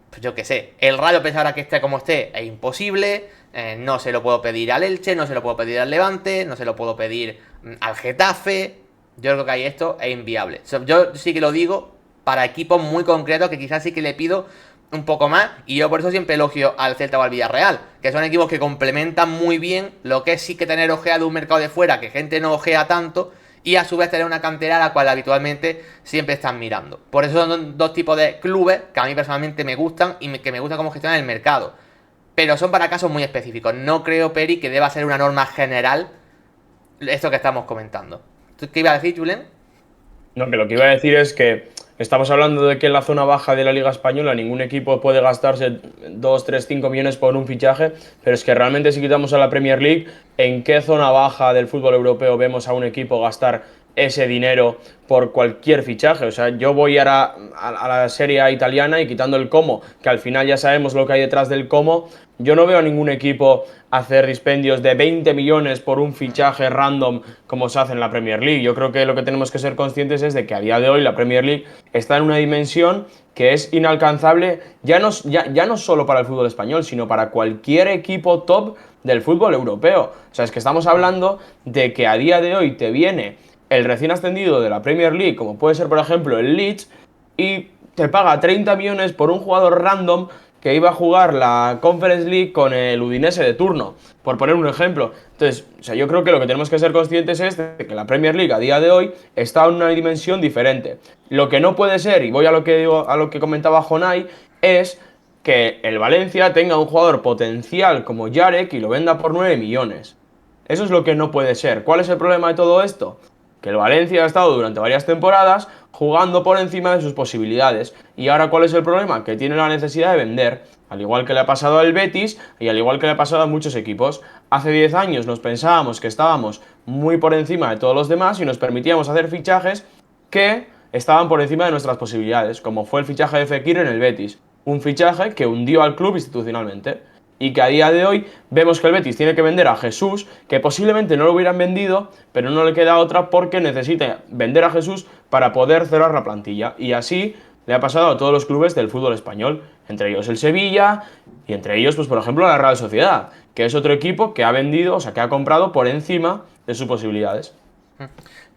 pues yo qué sé, el Rayo Pesa ahora que esté como esté, es imposible. No se lo puedo pedir al Elche, no se lo puedo pedir al Levante, no se lo puedo pedir al Getafe. Yo creo que ahí esto es inviable. Yo sí que lo digo para equipos muy concretos que quizás sí que le pido un poco más, y yo por eso siempre elogio al Celta o al Villarreal, que son equipos que complementan muy bien lo que es sí que tener ojea de un mercado de fuera, que gente no ojea tanto, y a su vez tener una cantera a la cual habitualmente siempre están mirando. Por eso son dos tipos de clubes que a mí personalmente me gustan y que me gusta cómo gestionan el mercado. Pero son para casos muy específicos. No creo, Peri, que deba ser una norma general esto que estamos comentando. ¿Tú qué ibas a decir, Julen? No, que lo que iba a decir es que estamos hablando de que en la zona baja de la Liga Española ningún equipo puede gastarse 2, 3, 5 millones por un fichaje, pero es que realmente si quitamos a la Premier League, ¿en qué zona baja del fútbol europeo vemos a un equipo gastar ese dinero por cualquier fichaje? O sea, yo voy a la Serie A italiana y quitando el Como, que al final ya sabemos lo que hay detrás del Como, yo no veo a ningún equipo hacer dispendios de 20 millones por un fichaje random como se hace en la Premier League. Yo creo que lo que tenemos que ser conscientes es de que a día de hoy la Premier League está en una dimensión que es inalcanzable ya no solo para el fútbol español, sino para cualquier equipo top del fútbol europeo. O sea, es que estamos hablando de que a día de hoy te viene el recién ascendido de la Premier League, como puede ser por ejemplo el Leeds, y te paga 30 millones por un jugador random que iba a jugar la Conference League con el Udinese de turno, por poner un ejemplo. Entonces, o sea, yo creo que lo que tenemos que ser conscientes es de que la Premier League a día de hoy está en una dimensión diferente. Lo que no puede ser, y voy a lo que digo, a lo que comentaba Jonay, es que el Valencia tenga un jugador potencial como Jarek y lo venda por 9 millones. Eso es lo que no puede ser. ¿Cuál es el problema de todo esto? Que el Valencia ha estado durante varias temporadas jugando por encima de sus posibilidades. ¿Y ahora cuál es el problema? Que tiene la necesidad de vender. Al igual que le ha pasado al Betis y al igual que le ha pasado a muchos equipos. Hace 10 años nos pensábamos que estábamos muy por encima de todos los demás y nos permitíamos hacer fichajes que estaban por encima de nuestras posibilidades, como fue el fichaje de Fekir en el Betis. Un fichaje que hundió al club institucionalmente. Y que a día de hoy vemos que el Betis tiene que vender a Jesús, que posiblemente no lo hubieran vendido, pero no le queda otra porque necesita vender a Jesús para poder cerrar la plantilla. Y así le ha pasado a todos los clubes del fútbol español, entre ellos el Sevilla y entre ellos, pues por ejemplo, la Real Sociedad, que es otro equipo que ha vendido, o sea, que ha comprado por encima de sus posibilidades.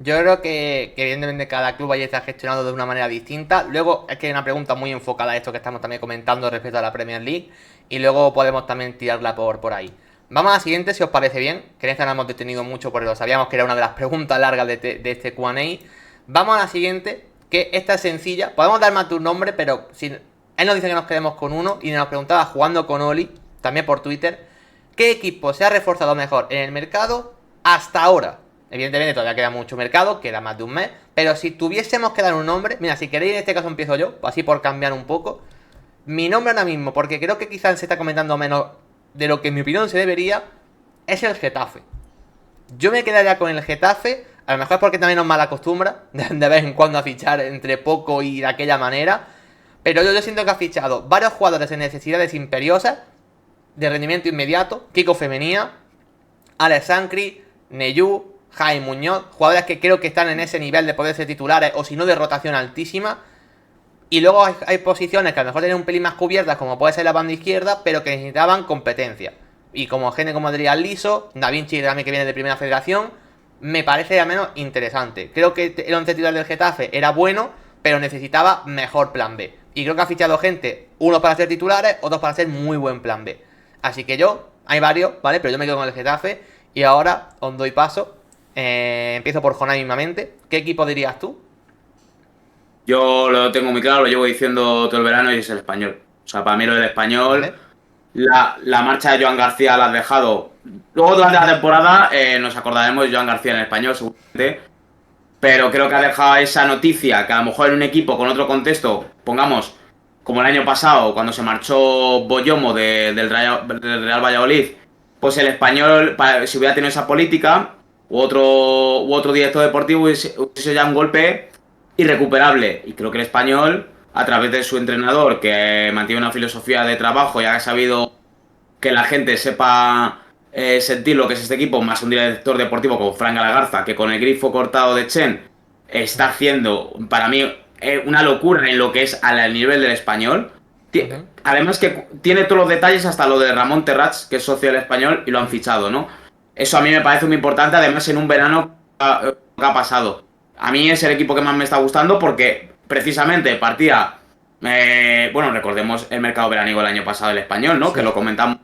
Yo creo que evidentemente cada club ahí está gestionado de una manera distinta. Luego es que hay una pregunta muy enfocada a esto que estamos también comentando respecto a la Premier League. Y luego podemos también tirarla por ahí. Vamos a la siguiente, si os parece bien. Que en esta no hemos detenido mucho porque lo sabíamos que era una de las preguntas largas de este Q&A. Vamos a la siguiente, que esta es sencilla. Podemos dar más de un nombre, pero si él nos dice que nos quedemos con uno. Y nos preguntaba, jugando con Oli, también por Twitter, ¿qué equipo se ha reforzado mejor en el mercado hasta ahora? Evidentemente todavía queda mucho mercado, queda más de un mes. Pero si tuviésemos que dar un nombre, mira, si queréis en este caso empiezo yo, así por cambiar un poco. Mi nombre ahora mismo, porque creo que quizás se está comentando menos de lo que en mi opinión se debería, es el Getafe. Yo me quedaría con el Getafe, a lo mejor es porque también nos malacostumbra de vez en cuando a fichar entre poco y de aquella manera. Pero yo siento que ha fichado varios jugadores en necesidades imperiosas, de rendimiento inmediato. Kiko Femenía, Alex Sancri, Neyu, Jaime Muñoz, jugadores que creo que están en ese nivel de poder ser titulares o si no de rotación altísima. Y luego hay posiciones que a lo mejor tienen un pelín más cubiertas, como puede ser la banda izquierda, pero que necesitaban competencia. Y como gente como Adrián Liso, Da Vinci también que viene de Primera Federación, me parece al menos interesante. Creo que el once titular del Getafe era bueno, pero necesitaba mejor plan B. Y creo que ha fichado gente, unos para ser titulares, otros para ser muy buen plan B. Así que hay varios, ¿vale? Pero yo me quedo con el Getafe y ahora os doy paso. Empiezo por Jonay mismamente. ¿Qué equipo dirías tú? Yo lo tengo muy claro, lo llevo diciendo todo el verano y es el Español. O sea, para mí lo del Español, ¿Vale? la marcha de Joan García la has dejado. Luego durante la temporada nos acordaremos de Joan García en el Español, seguramente. Pero creo que ha dejado esa noticia que a lo mejor en un equipo con otro contexto, pongamos, como el año pasado, cuando se marchó Boyomo del Real Valladolid, pues el Español, si hubiera tenido esa política, u otro director deportivo, hubiese sido ya un golpe irrecuperable. Y creo que el Español, a través de su entrenador, que mantiene una filosofía de trabajo y ha sabido que la gente sepa sentir lo que es este equipo, más un director deportivo como Fran Galagarza, que con el grifo cortado de Chen está haciendo, para mí, una locura en lo que es al nivel del Español. Además que tiene todos los detalles, hasta lo de Ramón Terrats, que es socio del Español, y lo han fichado, ¿no? Eso a mí me parece muy importante, además en un verano que ha pasado. A mí es el equipo que más me está gustando porque precisamente partía, bueno, recordemos el mercado veraniego el año pasado del Español, ¿no? Sí. Que lo comentamos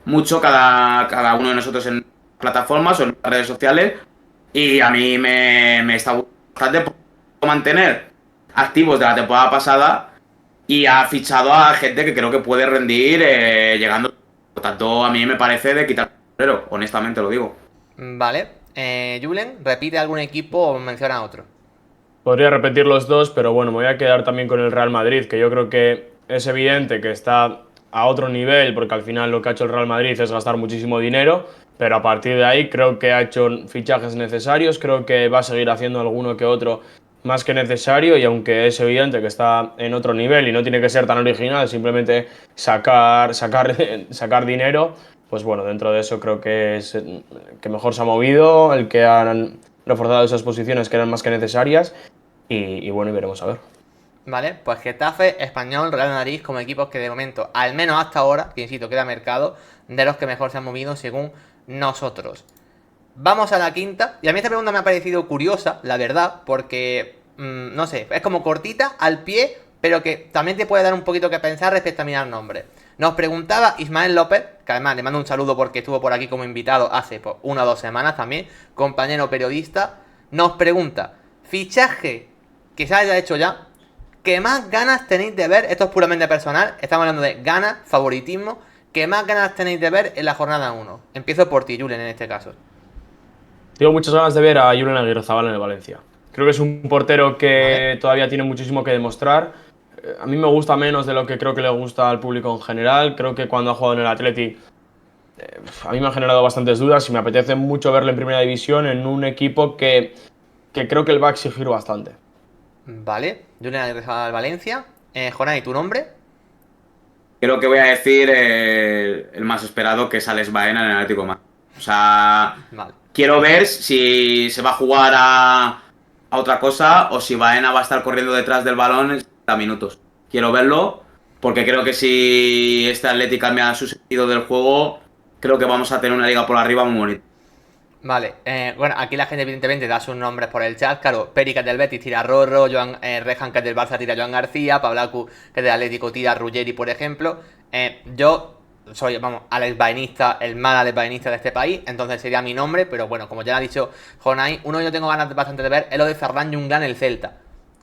mucho cada uno de nosotros en plataformas o en redes sociales, y a mí me está gustando bastante por mantener activos de la temporada pasada y ha fichado a gente que creo que puede rendir llegando. Por tanto, a mí me parece de quitar, pero honestamente lo digo. Vale. Julen, ¿repite algún equipo o menciona otro? Podría repetir los dos, pero bueno, me voy a quedar también con el Real Madrid, que yo creo que es evidente que está a otro nivel, porque al final lo que ha hecho el Real Madrid es gastar muchísimo dinero, pero a partir de ahí creo que ha hecho fichajes necesarios, creo que va a seguir haciendo alguno que otro más que necesario, y aunque es evidente que está en otro nivel y no tiene que ser tan original, simplemente sacar dinero, pues bueno, dentro de eso creo que es el que mejor se ha movido, el que han reforzado esas posiciones que eran más que necesarias, y bueno, y veremos a ver. Vale, pues Getafe, Español, Real Madrid como equipos que de momento, al menos hasta ahora, que insisto, queda mercado, de los que mejor se han movido según nosotros. Vamos a la quinta, y a mí esta pregunta me ha parecido curiosa, la verdad, porque, no sé, es como cortita, al pie, pero que también te puede dar un poquito que pensar respecto a mirar nombres. Nos preguntaba Ismael López, que además le mando un saludo porque estuvo por aquí como invitado hace 1 o 2 semanas también, compañero periodista, nos pregunta, fichaje que se haya hecho ya, ¿qué más ganas tenéis de ver? Esto es puramente personal, estamos hablando de ganas, favoritismo, ¿qué más ganas tenéis de ver en la jornada 1? Empiezo por ti, Julen, en este caso. Tengo muchas ganas de ver a Julen Aguirrezabala en el Valencia. Creo que es un portero que Vale. todavía tiene muchísimo que demostrar. A mí me gusta menos de lo que creo que le gusta al público en general. Creo que cuando ha jugado en el Athletic a mí me ha generado bastantes dudas y me apetece mucho verle en primera división en un equipo que creo que él va a exigir bastante. Vale, Julen Aguirrezabala al Valencia. Jonay, ¿tu nombre? Creo que voy a decir el más esperado, que es Alex Baena en el Atlético de Madrid. O sea, Vale. quiero ver si se va a jugar a otra cosa o si Baena va a estar corriendo detrás del balón en 60 minutos. Quiero verlo porque creo que si este Atlético cambia su sentido del juego, creo que vamos a tener una liga por arriba muy bonita. Vale, bueno, aquí la gente evidentemente da sus nombres por el chat, claro, Peri que es del Betis tira a Rorro, Rejan que es del Barça tira a Joan García, Pablacu que es del Atlético tira a Ruggeri, por ejemplo. Yo soy, vamos, Alex Baenista, el mal Alex Baenista de este país, entonces sería mi nombre, pero bueno, como ya lo ha dicho Jonay, uno que yo tengo ganas bastante de ver es lo de Ferran Junglán en el Celta.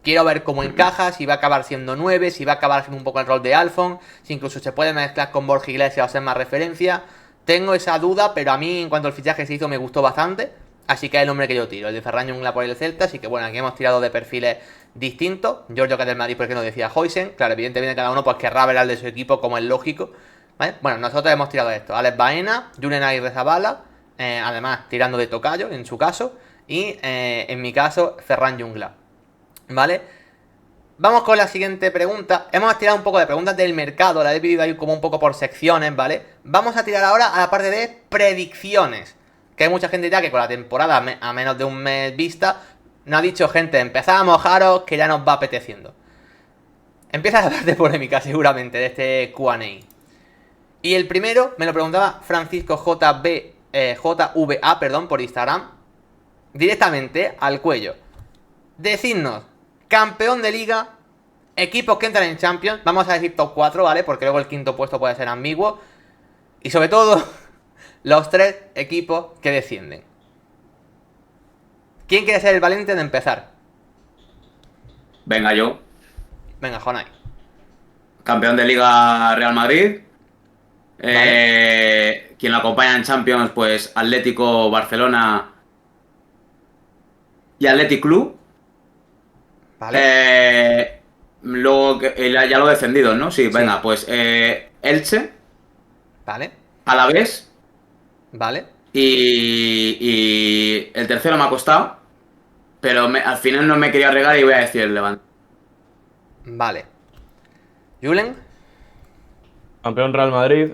Quiero ver cómo encaja, si va a acabar siendo 9, si va a acabar haciendo un poco el rol de Alfon, si incluso se puede mezclar con Borja Iglesias o ser más referencia. Tengo esa duda, pero a mí en cuanto al fichaje se hizo me gustó bastante. Así que es el nombre que yo tiro, el de Ferran Jungla por el Celta. Así que bueno, aquí hemos tirado de perfiles distintos. Giorgio que es del Madrid, porque nos decía Hoysen. Claro, evidentemente cada uno pues querrá ver al de su equipo como es lógico. ¿Vale? Bueno, nosotros hemos tirado esto. Alex Baena, Julen Aguirrezabala, además tirando de tocayo en su caso. Y en mi caso, Ferran Jungla. ¿Vale? Vamos con la siguiente pregunta. Hemos tirado un poco de preguntas del mercado, la he dividido ahí como un poco por secciones, ¿vale? Vamos a tirar ahora a la parte de predicciones. Que hay mucha gente ya que con la temporada a menos de un mes vista, nos ha dicho gente, empezad a mojaros que ya nos va apeteciendo. Empieza la parte polémica seguramente de este Q&A. Y el primero me lo preguntaba Francisco JVA, perdón, por Instagram. Directamente al cuello. Decidnos, campeón de liga, equipos que entran en Champions, vamos a decir top 4, ¿vale? Porque luego el quinto puesto puede ser ambiguo. Y sobre todo, los 3 equipos que descienden. ¿Quién quiere ser el valiente de empezar? Venga, yo. Venga, Jonay. Campeón de Liga Real Madrid. Vale. Quien lo acompaña en Champions, pues Atlético, Barcelona y Athletic Club. Vale. Luego, ya lo he defendido, ¿no? Sí, Sí. venga, pues Elche, Vale. Alavés Vale. y el tercero me ha costado, pero al final no me quería regar y voy a decir el Levante. Vale. Julen. Campeón Real Madrid.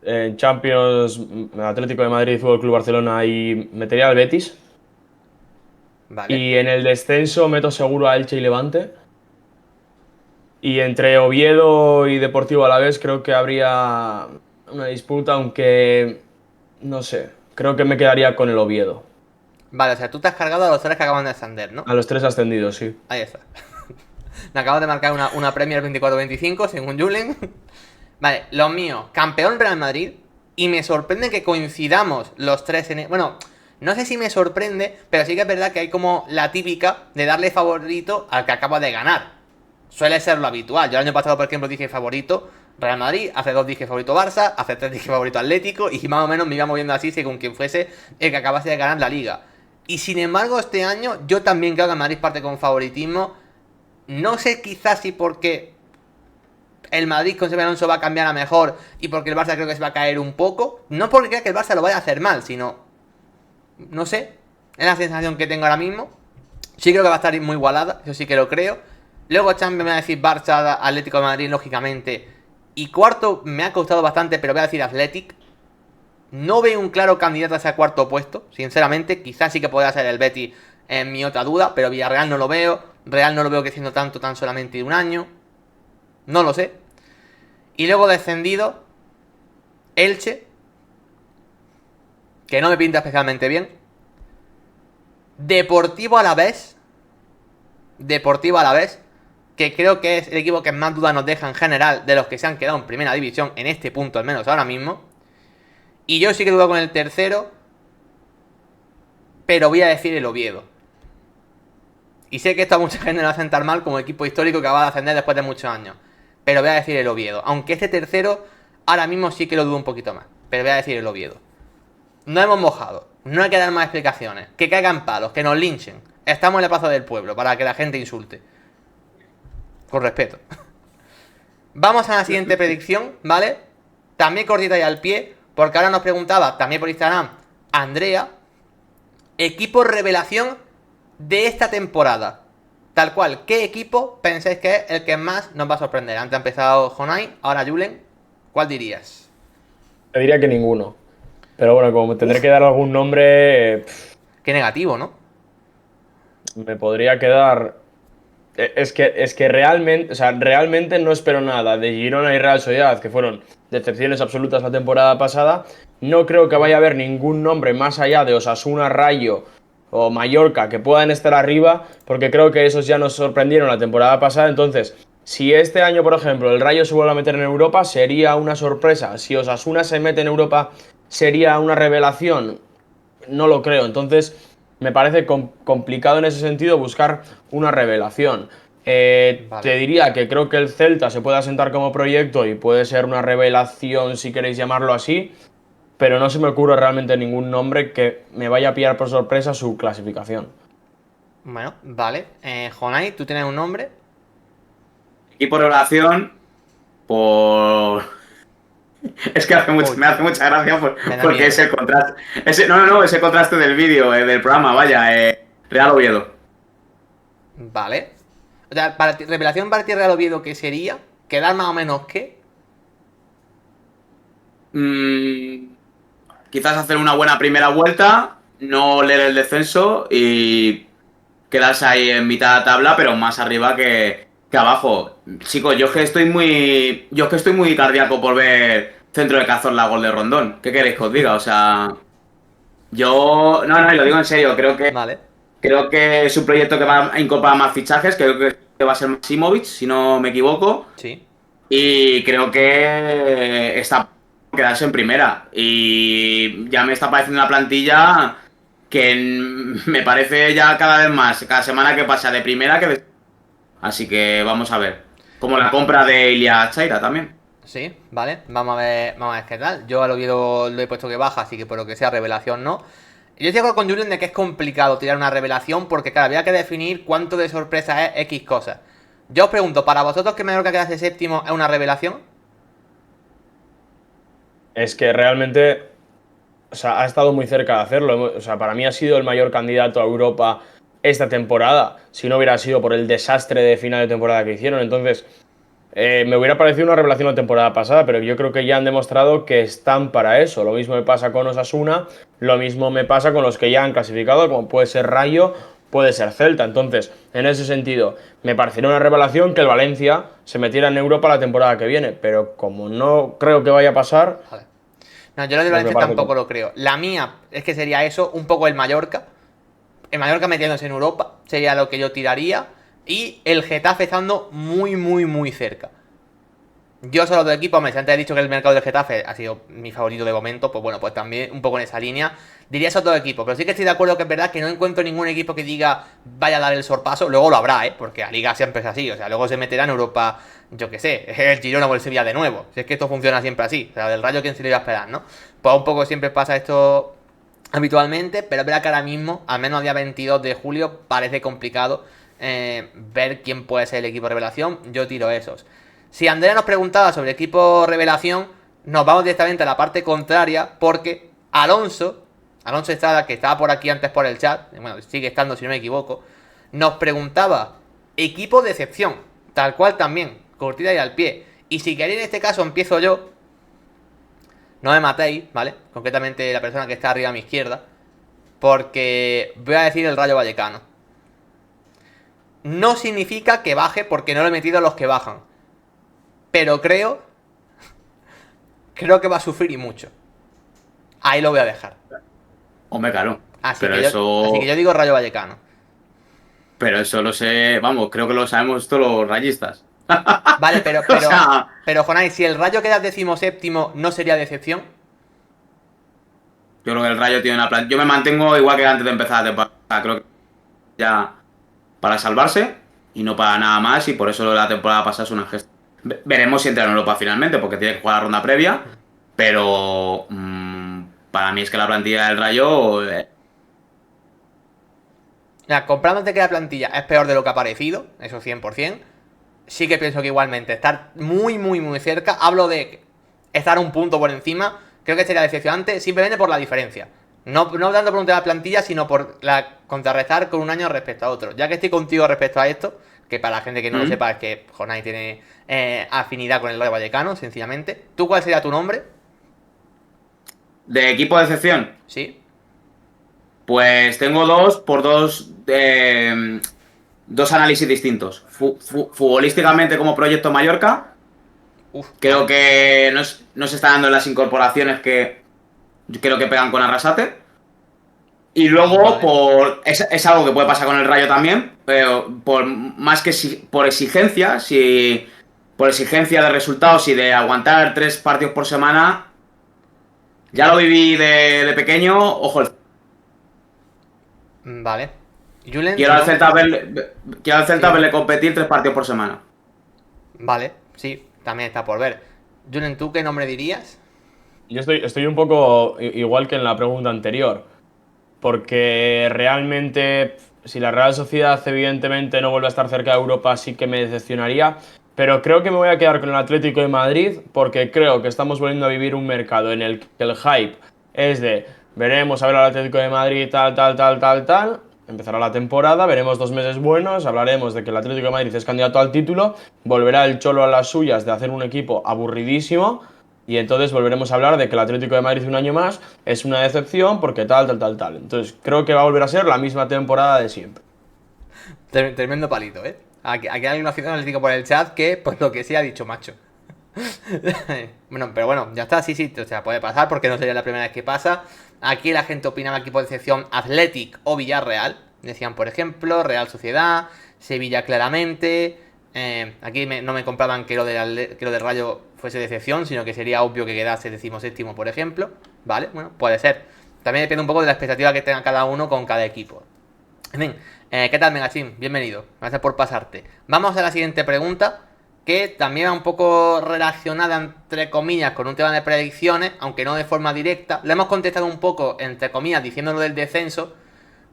En Champions, Atlético de Madrid, Fútbol Club Barcelona y metería al Betis. Vale. Y en el descenso meto seguro a Elche y Levante. Y entre Oviedo y Deportivo Alavés creo que habría una disputa, aunque no sé, creo que me quedaría con el Oviedo. Vale, o sea, tú te has cargado a los 3 que acaban de descender, ¿no? A los 3 ascendidos, sí. Ahí está. Me acabo de marcar una Premier 24-25, según Julen. Vale, los míos. Campeón Real Madrid. Y me sorprende que coincidamos los 3 en... Bueno, no sé si me sorprende, pero sí que es verdad que hay como la típica de darle favorito al que acaba de ganar. Suele ser lo habitual. Yo el año pasado, por ejemplo, dije favorito Real Madrid, hace 2 dije favorito Barça, hace 3 dije favorito Atlético, y más o menos me iba moviendo así según quien fuese el que acabase de ganar la liga. Y sin embargo, este año yo también creo que el Madrid parte con favoritismo. No sé quizás si porque el Madrid con Xabi Alonso va a cambiar a mejor y porque el Barça creo que se va a caer un poco. No porque crea que el Barça lo vaya a hacer mal, sino... No sé. Es la sensación que tengo ahora mismo. Sí creo que va a estar muy igualada, eso sí que lo creo. Luego Champions me va a decir Barça, Atlético de Madrid, lógicamente. Y cuarto me ha costado bastante, pero voy a decir Athletic. No veo un claro candidato a ese cuarto puesto, sinceramente. Quizás sí que podría ser el Betis en mi otra duda, pero Villarreal no lo veo. Real no lo veo creciendo tanto tan solamente de un año. No lo sé. Y luego descendido, Elche, que no me pinta especialmente bien. Deportivo Alavés. Deportivo Alavés. que creo que es el equipo que más dudas nos deja en general de los que se han quedado en primera división, en este punto al menos ahora mismo. Y yo sí que dudo con el tercero, pero voy a decir el Oviedo. Y sé que esto a mucha gente le va a sentar mal como equipo histórico que acaba de ascender después de muchos años. Pero voy a decir el Oviedo. Aunque este tercero, ahora mismo sí que lo dudo un poquito más. Pero voy a decir el Oviedo. No hemos mojado. No hay que dar más explicaciones. Que caigan palos, que nos linchen. Estamos en la plaza del pueblo para que la gente insulte. Con respeto. Vamos a la siguiente predicción, ¿vale? También cortita y al pie. Porque ahora nos preguntaba, también por Instagram, Andrea. Equipo revelación de esta temporada. Tal cual, ¿qué equipo pensáis que es el que más nos va a sorprender? Antes ha empezado Jonai, ahora Julen. ¿Cuál dirías? Te diría que ninguno. Pero bueno, como tendré que dar algún nombre, Qué negativo, ¿no? me podría quedar. Es que realmente, o sea, realmente no espero nada de Girona y Real Sociedad, que fueron decepciones absolutas la temporada pasada. No creo que vaya a haber ningún nombre más allá de Osasuna, Rayo o Mallorca que puedan estar arriba, porque creo que esos ya nos sorprendieron la temporada pasada. Entonces, si este año, por ejemplo, el Rayo se vuelve a meter en Europa, sería una sorpresa. Si Osasuna se mete en Europa, sería una revelación. No lo creo. Entonces, me parece complicado en ese sentido buscar una revelación. Vale. Te diría que creo que el Celta se puede asentar como proyecto y puede ser una revelación, si queréis llamarlo así, pero no se me ocurre realmente ningún nombre que me vaya a pillar por sorpresa su clasificación. Bueno, vale. Jonai, ¿tú tienes un nombre? Equipo revelación por... Es que Uy, me hace mucha gracia me da porque miedo. es el contraste. Ese contraste del vídeo, del programa, vaya, Real Oviedo. Vale. O sea, revelación para ti Real Oviedo, ¿qué sería? ¿Quedar más o menos qué? Mm, quizás hacer una buena primera vuelta, no leer el descenso y quedarse ahí en mitad de la tabla, pero más arriba que abajo. Chicos, yo es que estoy muy cardíaco por ver Centro de Cazorla gol de Rondón. ¿Qué queréis que os diga? O sea, no, y lo digo en serio, Vale. creo que es un proyecto que va a incorporar más fichajes, creo que va a ser Maximovic, si no me equivoco. Sí. Y creo que está por quedarse en primera. Y ya me está pareciendo una plantilla que me parece ya cada vez más, cada semana que pasa de primera que de... Así que vamos a ver. Como la compra de Ilia Chaira también. Sí, vale. Vamos a ver qué tal. Yo al Oviedo lo he puesto que baja, así que por lo que sea revelación no. Yo estoy de acuerdo con Julian de que es complicado tirar una revelación porque, claro, había que definir cuánto de sorpresa es X cosas. Yo os pregunto, ¿para vosotros que Mallorca quedase séptimo es una revelación? Es que realmente, o sea, ha estado muy cerca de hacerlo. O sea, para mí ha sido el mayor candidato a Europa esta temporada, si no hubiera sido por el desastre de final de temporada que hicieron. Entonces, me hubiera parecido una revelación la temporada pasada, pero yo creo que ya han demostrado que están para eso. Lo mismo me pasa con Osasuna, lo mismo me pasa con los que ya han clasificado, como puede ser Rayo, puede ser Celta. Entonces, en ese sentido, me parecería una revelación que el Valencia se metiera en Europa la temporada que viene, pero como no creo que vaya a pasar, Vale. No, yo lo de pues me Valencia parece tampoco lo creo. La mía es que sería eso, un poco el Mallorca. El Mallorca metiéndose en Europa sería lo que yo tiraría. Y el Getafe estando muy, muy, muy cerca. Yo solo de equipo, me antes he dicho que el mercado del Getafe ha sido mi favorito de momento, pues bueno, pues también un poco en esa línea. Diría esos dos equipos, pero sí que estoy de acuerdo que es verdad que no encuentro ningún equipo que diga vaya a dar el sorpaso. Luego lo habrá, porque la liga siempre es así, o sea, luego se meterá en Europa, yo que sé, el Girona o el Sevilla de nuevo. Si es que esto funciona siempre así, o sea, del Rayo quién se lo iba a esperar, ¿no? Pues un poco siempre pasa esto habitualmente, pero es verdad que ahora mismo, al menos a día 22 de julio, parece complicado ver quién puede ser el equipo revelación. Yo tiro esos. Si Andrea nos preguntaba sobre equipo revelación, nos vamos directamente a la parte contraria, porque Alonso Estrada, que estaba por aquí antes por el chat, bueno, sigue estando si no me equivoco, nos preguntaba equipo de excepción, tal cual también, cortita y al pie. Y si queréis en este caso empiezo yo, no me matéis, ¿vale? Concretamente la persona que está arriba a mi izquierda, porque voy a decir el Rayo Vallecano. No significa que baje porque no lo he metido a los que bajan. Pero creo que va a sufrir y mucho. Ahí lo voy a dejar. Hombre, claro. Así Pero que yo eso... digo Rayo Vallecano. Pero eso lo sé, vamos, creo que lo sabemos todos los rayistas. Vale, O sea, pero Jonai, si el Rayo queda 17º, ¿no sería decepción? yo creo que el Rayo tiene una plantilla. Yo me mantengo igual que antes de empezar la temporada. Creo que ya para salvarse y no para nada más. Y por eso la temporada pasada es una gesta. Veremos si entra en Europa finalmente, porque tiene que jugar la ronda previa. Pero para mí es que la plantilla del Rayo. Mira, comprándote que la plantilla es peor de lo que ha parecido, eso 100%. Sí que pienso que igualmente estar muy, muy, muy cerca. Hablo de estar un punto por encima. Creo que sería decepcionante simplemente por la diferencia. No tanto por un tema de plantilla, sino por la contrarrestar con un año respecto a otro. Ya que estoy contigo respecto a esto, que para la gente que no lo sepa es que Jonai tiene afinidad con el Rayo Vallecano, sencillamente. ¿Tú cuál sería tu nombre? De equipo de excepción. Sí. Pues tengo dos por dos análisis distintos. Futbolísticamente como Proyecto Mallorca, Uf, creo vale. que no se está dando las incorporaciones que creo que pegan con Arrasate. Y luego Vale. es algo que puede pasar con el Rayo también, pero por más que por exigencia, si por exigencia de resultados y de aguantar 3 partidos por semana, ya lo viví de pequeño, ojo, Vale. Julen, quiero ¿tu al Celta nombre? Quiero al Celta Sí. verle competir 3 partidos por semana. Vale, sí, también está por ver. Julen, ¿tú qué nombre dirías? Yo estoy un poco igual que en la pregunta anterior, porque realmente si la Real Sociedad evidentemente no vuelve a estar cerca de Europa sí que me decepcionaría, pero creo que me voy a quedar con el Atlético de Madrid porque creo que estamos volviendo a vivir un mercado en el que el hype es de veremos a ver al Atlético de Madrid tal, tal, tal, tal, tal. Empezará la temporada, veremos 2 meses buenos, hablaremos de que el Atlético de Madrid es candidato al título, volverá el Cholo a las suyas de hacer un equipo aburridísimo y entonces volveremos a hablar de que el Atlético de Madrid un año más es una decepción porque tal, tal, tal, tal. Entonces creo que va a volver a ser la misma temporada de siempre. Tremendo palito, ¿eh? Aquí hay alguien analítico por el chat que, pues lo que sí ha dicho macho. Bueno, pero bueno, ya está, sí, sí, o sea, puede pasar porque no sería la primera vez que pasa. Aquí la gente opinaba equipo de excepción Athletic o Villarreal. Decían, por ejemplo, Real Sociedad, Sevilla claramente. Aquí no me compraban que que lo del Rayo fuese de excepción, sino que sería obvio que quedase 17º, por ejemplo. Vale, bueno, puede ser. También depende un poco de la expectativa que tenga cada uno con cada equipo. En fin, ¿qué tal, Megachim? Bienvenido. Gracias por pasarte. Vamos a la siguiente pregunta, que también va un poco relacionada, entre comillas, con un tema de predicciones, aunque no de forma directa. Le hemos contestado un poco, entre comillas, diciéndolo del descenso,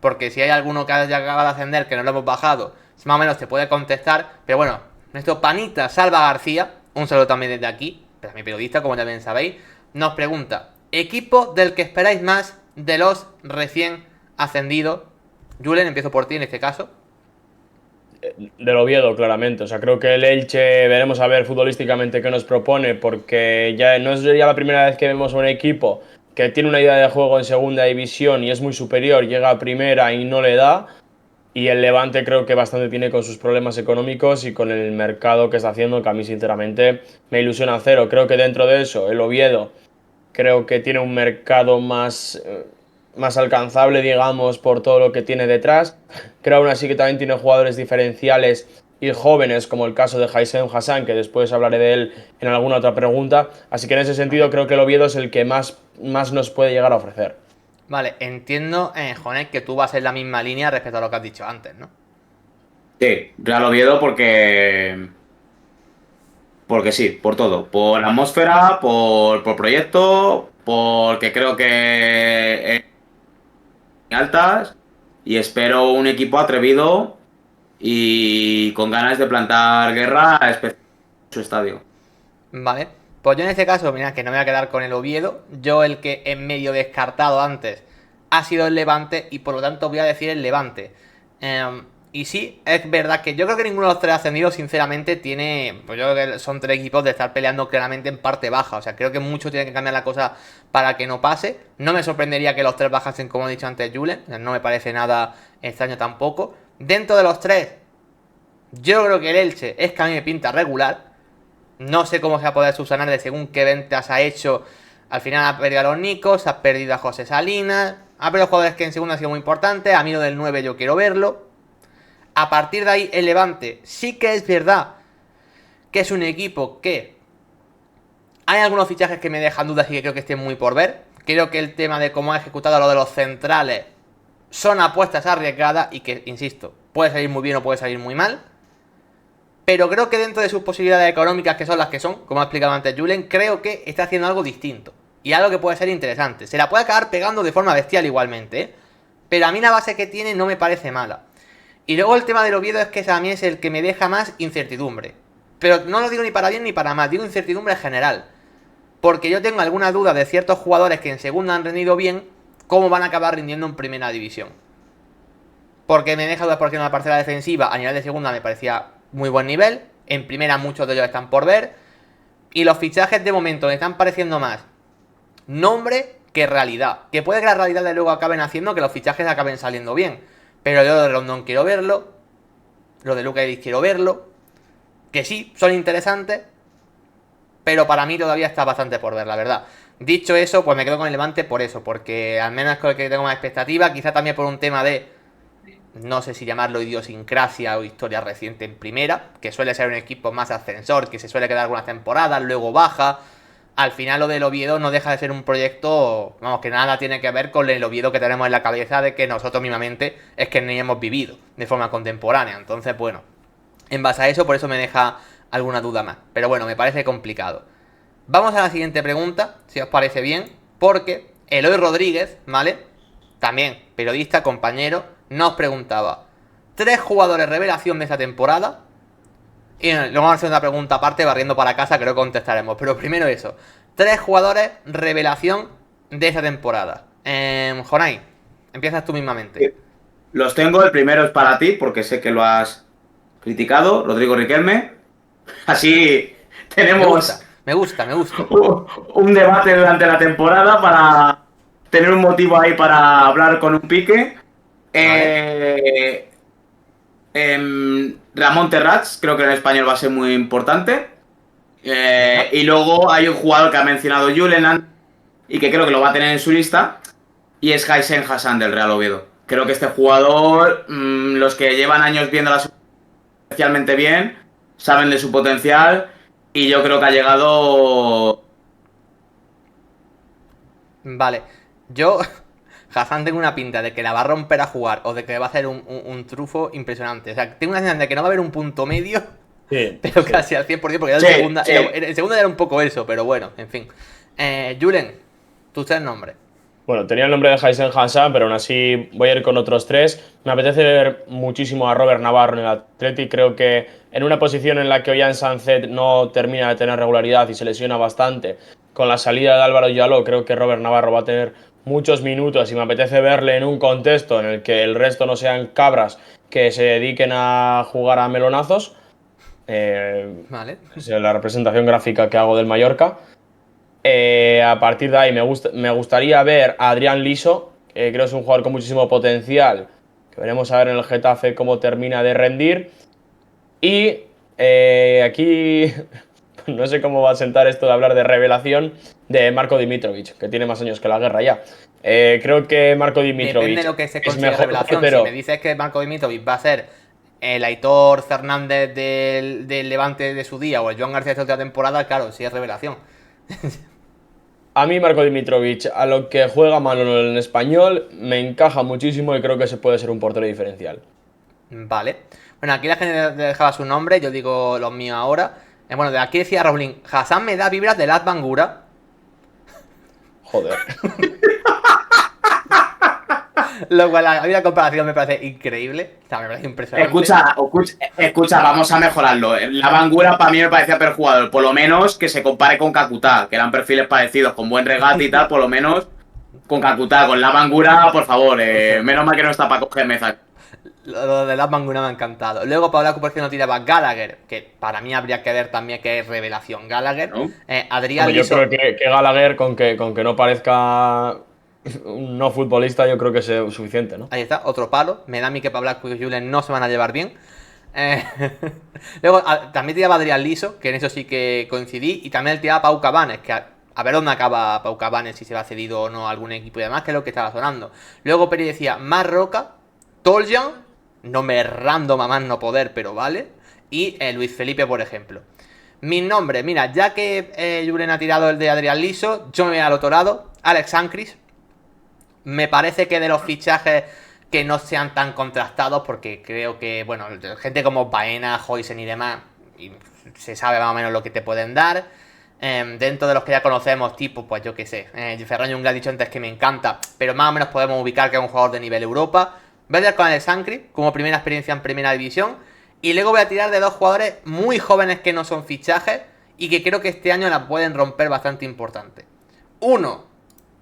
porque si hay alguno que haya acabado de ascender, que no lo hemos bajado, más o menos te puede contestar. Pero bueno, nuestro panita Salva García, un saludo también desde aquí, pero mi periodista, como también sabéis, nos pregunta, ¿equipo del que esperáis más de los recién ascendidos? Julen, empiezo por ti en este caso. Del Oviedo, claramente. O sea, creo que el Elche veremos a ver futbolísticamente qué nos propone, porque ya no es ya la primera vez que vemos a un equipo que tiene una idea de juego en segunda división y es muy superior, llega a primera y no le da. Y el Levante creo que bastante tiene con sus problemas económicos y con el mercado que está haciendo, que a mí sinceramente me ilusiona cero. Creo que dentro de eso, el Oviedo creo que tiene un mercado más alcanzable, digamos, por todo lo que tiene detrás. Creo aún así que también tiene jugadores diferenciales y jóvenes, como el caso de Haysem Hassan, que después hablaré de él en alguna otra pregunta. Así que en ese sentido Vale. creo que el Oviedo es el que más nos puede llegar a ofrecer. Vale, entiendo, Jonet, que tú vas en la misma línea respecto a lo que has dicho antes, ¿no? Sí, Real Oviedo porque sí, por todo. Por atmósfera, por proyecto, porque creo que altas y espero un equipo atrevido y con ganas de plantar guerra especial en su estadio. Vale. Pues yo en este caso, mira, que no me voy a quedar con el Oviedo. Yo el que he medio descartado antes ha sido el Levante y por lo tanto voy a decir el Levante. Y sí, es verdad que yo creo que ninguno de los tres ascendidos, sinceramente, tiene. Pues yo creo que son tres equipos de estar peleando claramente en parte baja. O sea, creo que mucho tiene que cambiar la cosa para que no pase. No me sorprendería que los tres bajasen, como he dicho antes, Julen. O sea, no me parece nada extraño tampoco. Dentro de los tres, yo creo que el Elche es que a mí me pinta regular. No sé cómo se va a poder subsanar de según qué ventas ha hecho. Al final ha perdido a los Nicos, ha perdido a José Salinas, ha perdido jugadores que en segunda han sido muy importantes. A mí lo del 9 yo quiero verlo. A partir de ahí, el Levante sí que es verdad que es un equipo que hay algunos fichajes que me dejan dudas y que creo que estén muy por ver. Creo que el tema de cómo ha ejecutado lo de los centrales son apuestas arriesgadas y que, insisto, puede salir muy bien o puede salir muy mal. Pero creo que dentro de sus posibilidades económicas, que son las que son, como ha explicado antes Julen, creo que está haciendo algo distinto. Y algo que puede ser interesante. Se la puede acabar pegando de forma bestial igualmente, ¿eh? Pero a mí la base que tiene no me parece mala. Y luego el tema del Oviedo es que a mí es el que me deja más incertidumbre. Pero no lo digo ni para bien ni para mal, digo incertidumbre en general. Porque yo tengo alguna duda de ciertos jugadores que en segunda han rendido bien, cómo van a acabar rindiendo en primera división. Porque me deja dudas porque en la parcela defensiva a nivel de segunda me parecía muy buen nivel. En primera muchos de ellos están por ver. Y los fichajes de momento me están pareciendo más nombre que realidad. Que puede que la realidad de luego acaben haciendo que los fichajes acaben saliendo bien. Pero yo lo de Rondón quiero verlo. Lo de Luka Davis quiero verlo. Que sí, son interesantes. Pero para mí todavía está bastante por ver, la verdad. Dicho eso, pues me quedo con el Levante por eso. Porque al menos es con el que tengo más expectativa. Quizá también por un tema de... no sé si llamarlo idiosincrasia o historia reciente en primera, que suele ser un equipo más ascensor, que se suele quedar algunas temporadas, luego baja. Al final lo del Oviedo no deja de ser un proyecto, vamos, que nada tiene que ver con el Oviedo que tenemos en la cabeza de que nosotros mismamente es que ni hemos vivido de forma contemporánea. Entonces, bueno, en base a eso, por eso me deja alguna duda más. Pero bueno, me parece complicado. Vamos a la siguiente pregunta, si os parece bien, porque Eloy Rodríguez, ¿vale? También periodista, compañero, nos preguntaba 3 jugadores revelación de esta temporada. Y luego vamos a hacer una pregunta aparte, barriendo para casa, creo que contestaremos. Pero primero eso, 3 jugadores revelación de esta temporada. Jonay, empiezas tú mismamente. Los tengo, el primero es para ti, porque sé que lo has criticado, Rodrigo Riquelme. Así tenemos Me gusta. un debate durante la temporada para tener un motivo ahí para hablar con un pique. Vale. Ramón Terrats, creo que en español va a ser muy importante. Y luego hay un jugador que ha mencionado Julen y que creo que lo va a tener en su lista, y es Haisen Hassan del Real Oviedo. Creo que este jugador, los que llevan años viéndola especialmente bien, saben de su potencial, y yo creo que ha llegado... Vale, yo... Hassan tengo una pinta de que la va a romper a jugar o de que va a hacer un trufo impresionante. O sea, tengo una sensación de que no va a haber un punto medio, Sí, pero sí. casi al 100%, porque ya el segundo era un poco eso, pero bueno, en fin. Julen, tus 3 nombres. Bueno, tenía el nombre de Haisen Hassan, pero aún así voy a ir con otros 3. Me apetece ver muchísimo a Robert Navarro en el Athletic. Creo que en una posición en la que Ollán Sánchez no termina de tener regularidad y se lesiona bastante, con la salida de Álvaro Yaló, creo que Robert Navarro va a tener muchos minutos y me apetece verle en un contexto en el que el resto no sean cabras que se dediquen a jugar a melonazos. Vale. Es la representación gráfica que hago del Mallorca. A partir de ahí me gustaría ver a Adrián Liso, que creo que es un jugador con muchísimo potencial, que veremos a ver en el Getafe cómo termina de rendir. Y aquí no sé cómo va a sentar esto de hablar de revelación de Marko Dimitrovic, que tiene más años que la guerra ya. Creo que Marko Dimitrovic Depende de lo que se es considere mejor revelación. portero. Si me dices que Marco Dimitrovic va a ser el Aitor Fernández del Levante de su día o el Joan García de esta última temporada, claro, sí es revelación. A mí Marko Dimitrovic, a lo que juega Manolo en español, me encaja muchísimo y creo que se puede ser un portero diferencial. Vale. Bueno, aquí la gente dejaba su nombre, yo digo los míos ahora. Bueno, de aquí decía Rowling, Hassan me da vibras de Lat Bangura. Joder. Lo cual, a mí la comparación me parece increíble. O sea, me parece impresionante. Escucha, vamos a mejorarlo. La Bangura para mí me parecía peor jugador. Por lo menos que se compare con Kakuta, que eran perfiles parecidos, con buen regate y tal, por lo menos con Kakuta. Con la Bangura, por favor, menos mal que no está para coger mesa. Lo de Lat Bangura me ha encantado. Luego, para la comparación no tiraba Gallagher, que para mí habría que ver también que es revelación Gallagher. ¿No? Adrián Yo Liso. creo que Gallagher, con que no parezca un no futbolista, yo creo que es suficiente, ¿no? Ahí está, otro palo. Me da a mí que Pablo y Julen no se van a llevar bien. Luego también tiraba Adrián Liso, que en eso sí que coincidí. Y también tiraba Pau Cabanes, que a ver dónde acaba Pau Cabanes, si se va cedido o no a algún equipo y demás, que es lo que estaba sonando. Luego Peri decía Mar Roca, Toljan nombre random a más no poder, pero vale. Y Luis Felipe, por ejemplo. Mis nombres, mira, ya que Julen ha tirado el de Adrián Liso, yo me voy al otro lado, Alex Sancris. Me parece que de los fichajes que no sean tan contrastados, porque creo que, bueno, gente como Baena, Hoysen y demás, y se sabe más o menos lo que te pueden dar. Dentro de los que ya conocemos, tipo, pues yo qué sé, Ferran Jungla ha dicho antes que me encanta, pero más o menos podemos ubicar que es un jugador de nivel Europa. Voy a tirar con Alex Sancris como primera experiencia en primera división. Y luego voy a tirar de dos jugadores muy jóvenes que no son fichajes y que creo que este año la pueden romper bastante importante. Uno,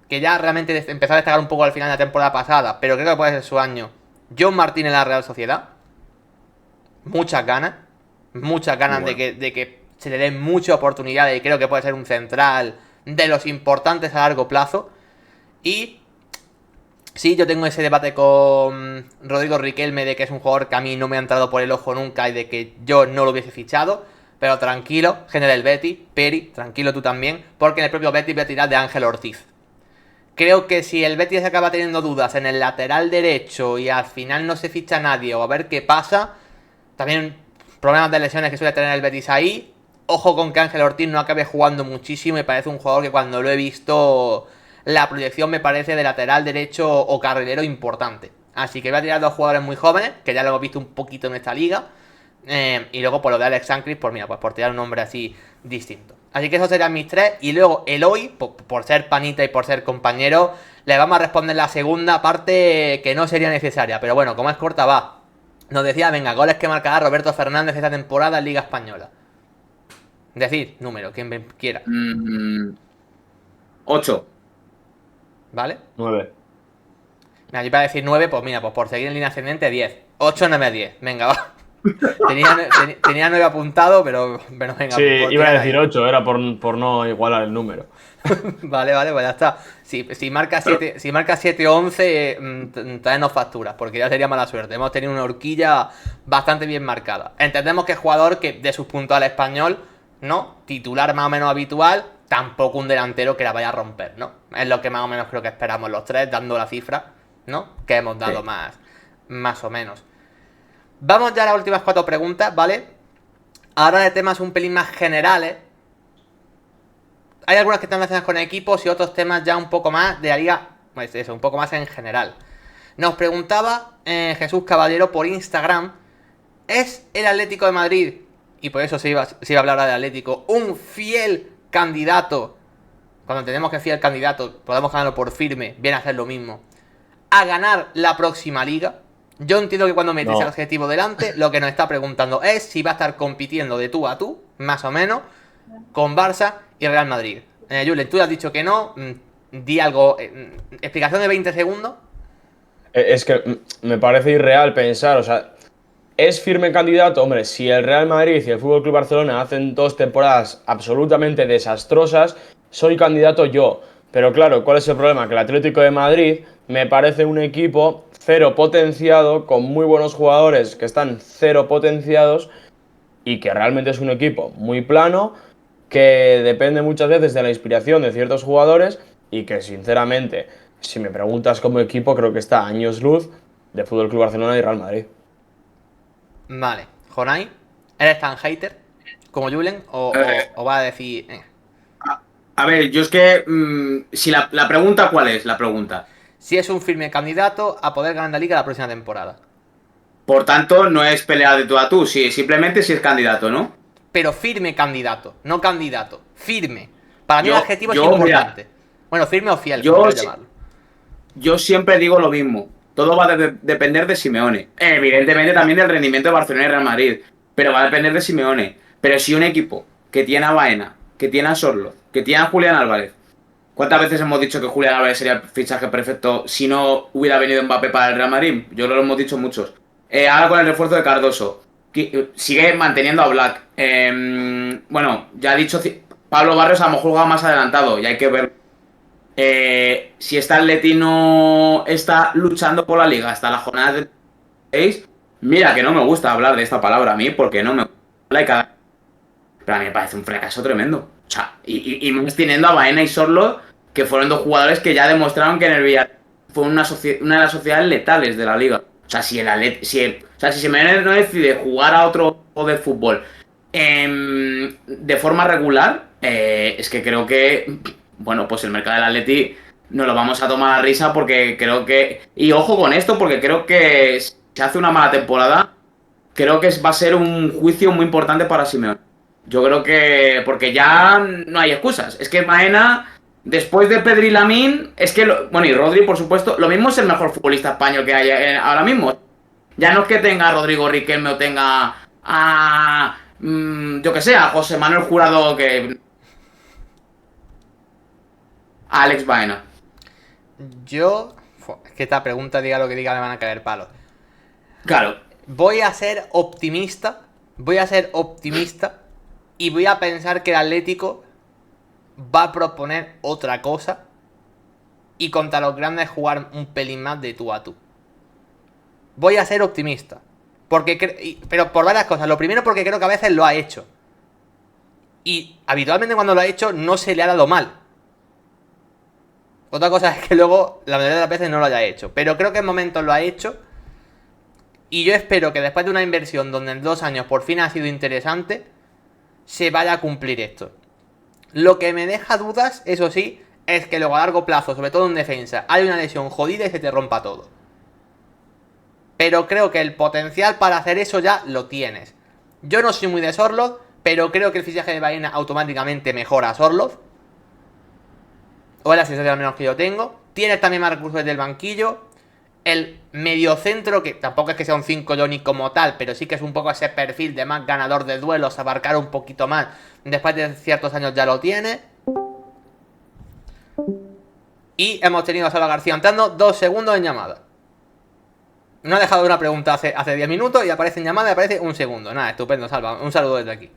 que ya realmente empezó a destacar un poco al final de la temporada pasada, pero creo que puede ser su año. John Martín en la Real Sociedad. Muchas ganas bueno, de que se le den muchas oportunidades y creo que puede ser un central de los importantes a largo plazo. Y sí, yo tengo ese debate con Rodrigo Riquelme de que es un jugador que a mí no me ha entrado por el ojo nunca y de que yo no lo hubiese fichado. Pero tranquilo, gente del Betis, Peri, tranquilo tú también, porque en el propio Betis voy a tirar de Ángel Ortiz. Creo que si el Betis acaba teniendo dudas en el lateral derecho y al final no se ficha a nadie o a ver qué pasa, también problemas de lesiones que suele tener el Betis ahí. Ojo con que Ángel Ortiz no acabe jugando muchísimo, me parece un jugador que cuando lo he visto, la proyección me parece de lateral derecho o carrilero importante. Así que voy a tirar dos jugadores muy jóvenes, que ya lo hemos visto un poquito en esta liga. Y luego por lo de Alex Sancris, pues mira, pues por tirar un nombre así distinto. Así que esos serían mis tres. Y luego Eloy, por ser panita y por ser compañero, le vamos a responder la segunda parte que no sería necesaria. Pero bueno, como es corta, va. Nos decía, venga, goles que marcará Roberto Fernández esta temporada en Liga Española. Decir, número, quien quiera. 8. ¿Vale? 9. Mira, yo iba a decir 9, pues mira, pues por seguir en línea ascendente, 10. 8, 9, 10. Venga, va. Tenía 9 apuntado, pero venga. Sí, iba a decir 8, era por no igualar el número. Vale, pues ya está. Si marca 7 o 11, traernos facturas, porque ya sería mala suerte. Hemos tenido una horquilla bastante bien marcada. Entendemos que es jugador que de sus puntos al español, ¿no? Titular más o menos habitual, tampoco un delantero que la vaya a romper, ¿no? Es lo que más o menos creo que esperamos los tres, dando la cifra, ¿no? Que hemos dado sí. más o menos. Vamos ya a las últimas 4 preguntas, ¿vale? Ahora de temas un pelín más generales. Hay algunas que están relacionadas con equipos y otros temas ya un poco más de la liga, pues eso, un poco más en general. Nos preguntaba Jesús Caballero por Instagram, ¿es el Atlético de Madrid, y por eso se iba a hablar ahora del Atlético, un fiel candidato? Cuando entendemos que es fiel candidato, podemos ganarlo por firme, viene a hacer lo mismo, a ganar la próxima liga. Yo entiendo que cuando metes el adjetivo delante, lo que nos está preguntando es si va a estar compitiendo de tú a tú, más o menos, con Barça y Real Madrid. Julen, tú has dicho que no, di algo, explicación de 20 segundos. Es que me parece irreal pensar, o sea, ¿es firme candidato? Hombre, si el Real Madrid y el FC Barcelona hacen 2 temporadas absolutamente desastrosas, soy candidato yo. Pero claro, ¿cuál es el problema? Que el Atlético de Madrid me parece un equipo cero potenciado, con muy buenos jugadores que están cero potenciados y que realmente es un equipo muy plano, que depende muchas veces de la inspiración de ciertos jugadores y que sinceramente, si me preguntas como equipo, creo que está a años luz de FC Barcelona y Real Madrid. Vale, Jonay, ¿eres tan hater como Julen o va a decir...? A ver, yo es que... si la pregunta, ¿cuál es la pregunta? Si es un firme candidato a poder ganar la liga la próxima temporada. Por tanto, no es pelea de tú a tú, sí, simplemente si es candidato, ¿no? Pero firme candidato, no candidato. Firme. Para mí el adjetivo es importante. Bueno, firme o fiel, como quieras llamarlo. Yo siempre digo lo mismo. Todo va a depender de Simeone. Evidentemente también del rendimiento de Barcelona y Real Madrid. Pero va a depender de Simeone. Pero si un equipo que tiene a Baena, que tiene a Sorloth, que tiene a Julián Álvarez. ¿Cuántas veces hemos dicho que Julián Álvarez sería el fichaje perfecto si no hubiera venido Mbappé para el Real Madrid? Yo lo hemos dicho muchos. Ahora con el refuerzo de Cardoso. Sigue manteniendo a Black. Bueno, ya ha dicho Pablo Barrios, a lo mejor juega más adelantado y hay que ver. Si esta Atleti no está luchando por la liga hasta la jornada de 6, mira que no me gusta hablar de esta palabra a mí porque no me gusta. Pero a mí me parece un fracaso tremendo. O sea, y más teniendo a Baena y Sorloth, que fueron 2 jugadores que ya demostraron que en el Villarreal fue una de las sociedades letales de la liga. O sea, si el Atleti, si Simeone no decide jugar a otro juego de fútbol de forma regular, es que creo que, bueno, pues el mercado del Atleti nos lo vamos a tomar a risa porque creo que... Y ojo con esto, porque creo que si se hace una mala temporada, creo que va a ser un juicio muy importante para Simeone. Yo creo que... Porque ya no hay excusas. Es que Baena, después de Pedri y Lamine, es que... Bueno, y Rodri, por supuesto, lo mismo es el mejor futbolista español que hay ahora mismo. Ya no es que tenga a Rodrigo Riquelme o tenga a... yo que sé, a José Manuel Jurado que... A Alex Baena. Es que esta pregunta, diga lo que diga, me van a caer palos. Claro. Voy a ser optimista. Y voy a pensar que el Atlético va a proponer otra cosa. Y contra los grandes jugar un pelín más de tú a tú. Voy a ser optimista. Pero por varias cosas. Lo primero porque creo que a veces lo ha hecho. Y habitualmente cuando lo ha hecho no se le ha dado mal. Otra cosa es que luego la mayoría de las veces no lo haya hecho. Pero creo que en momentos lo ha hecho. Y yo espero que después de una inversión donde en 2 años por fin ha sido interesante, se vaya a cumplir esto. Lo que me deja dudas, eso sí, es que luego a largo plazo, sobre todo en defensa, hay una lesión jodida y se te rompa todo. Pero creo que el potencial para hacer eso ya lo tienes. Yo no soy muy de Sorloth, pero creo que el fichaje de Baena automáticamente mejora a Sorloth. O es la sensación al menos que yo tengo. Tienes también más recursos desde el banquillo. El mediocentro, que tampoco es que sea un 5 Johnny como tal, pero sí que es un poco ese perfil de más ganador de duelos, abarcar un poquito más. Después de ciertos años ya lo tiene. Y hemos tenido a Salva García entrando 2 segundos en llamada. No ha dejado una pregunta hace 10 minutos y aparece en llamada y aparece 1 segundo. Nada, estupendo, Salva. Un saludo desde aquí.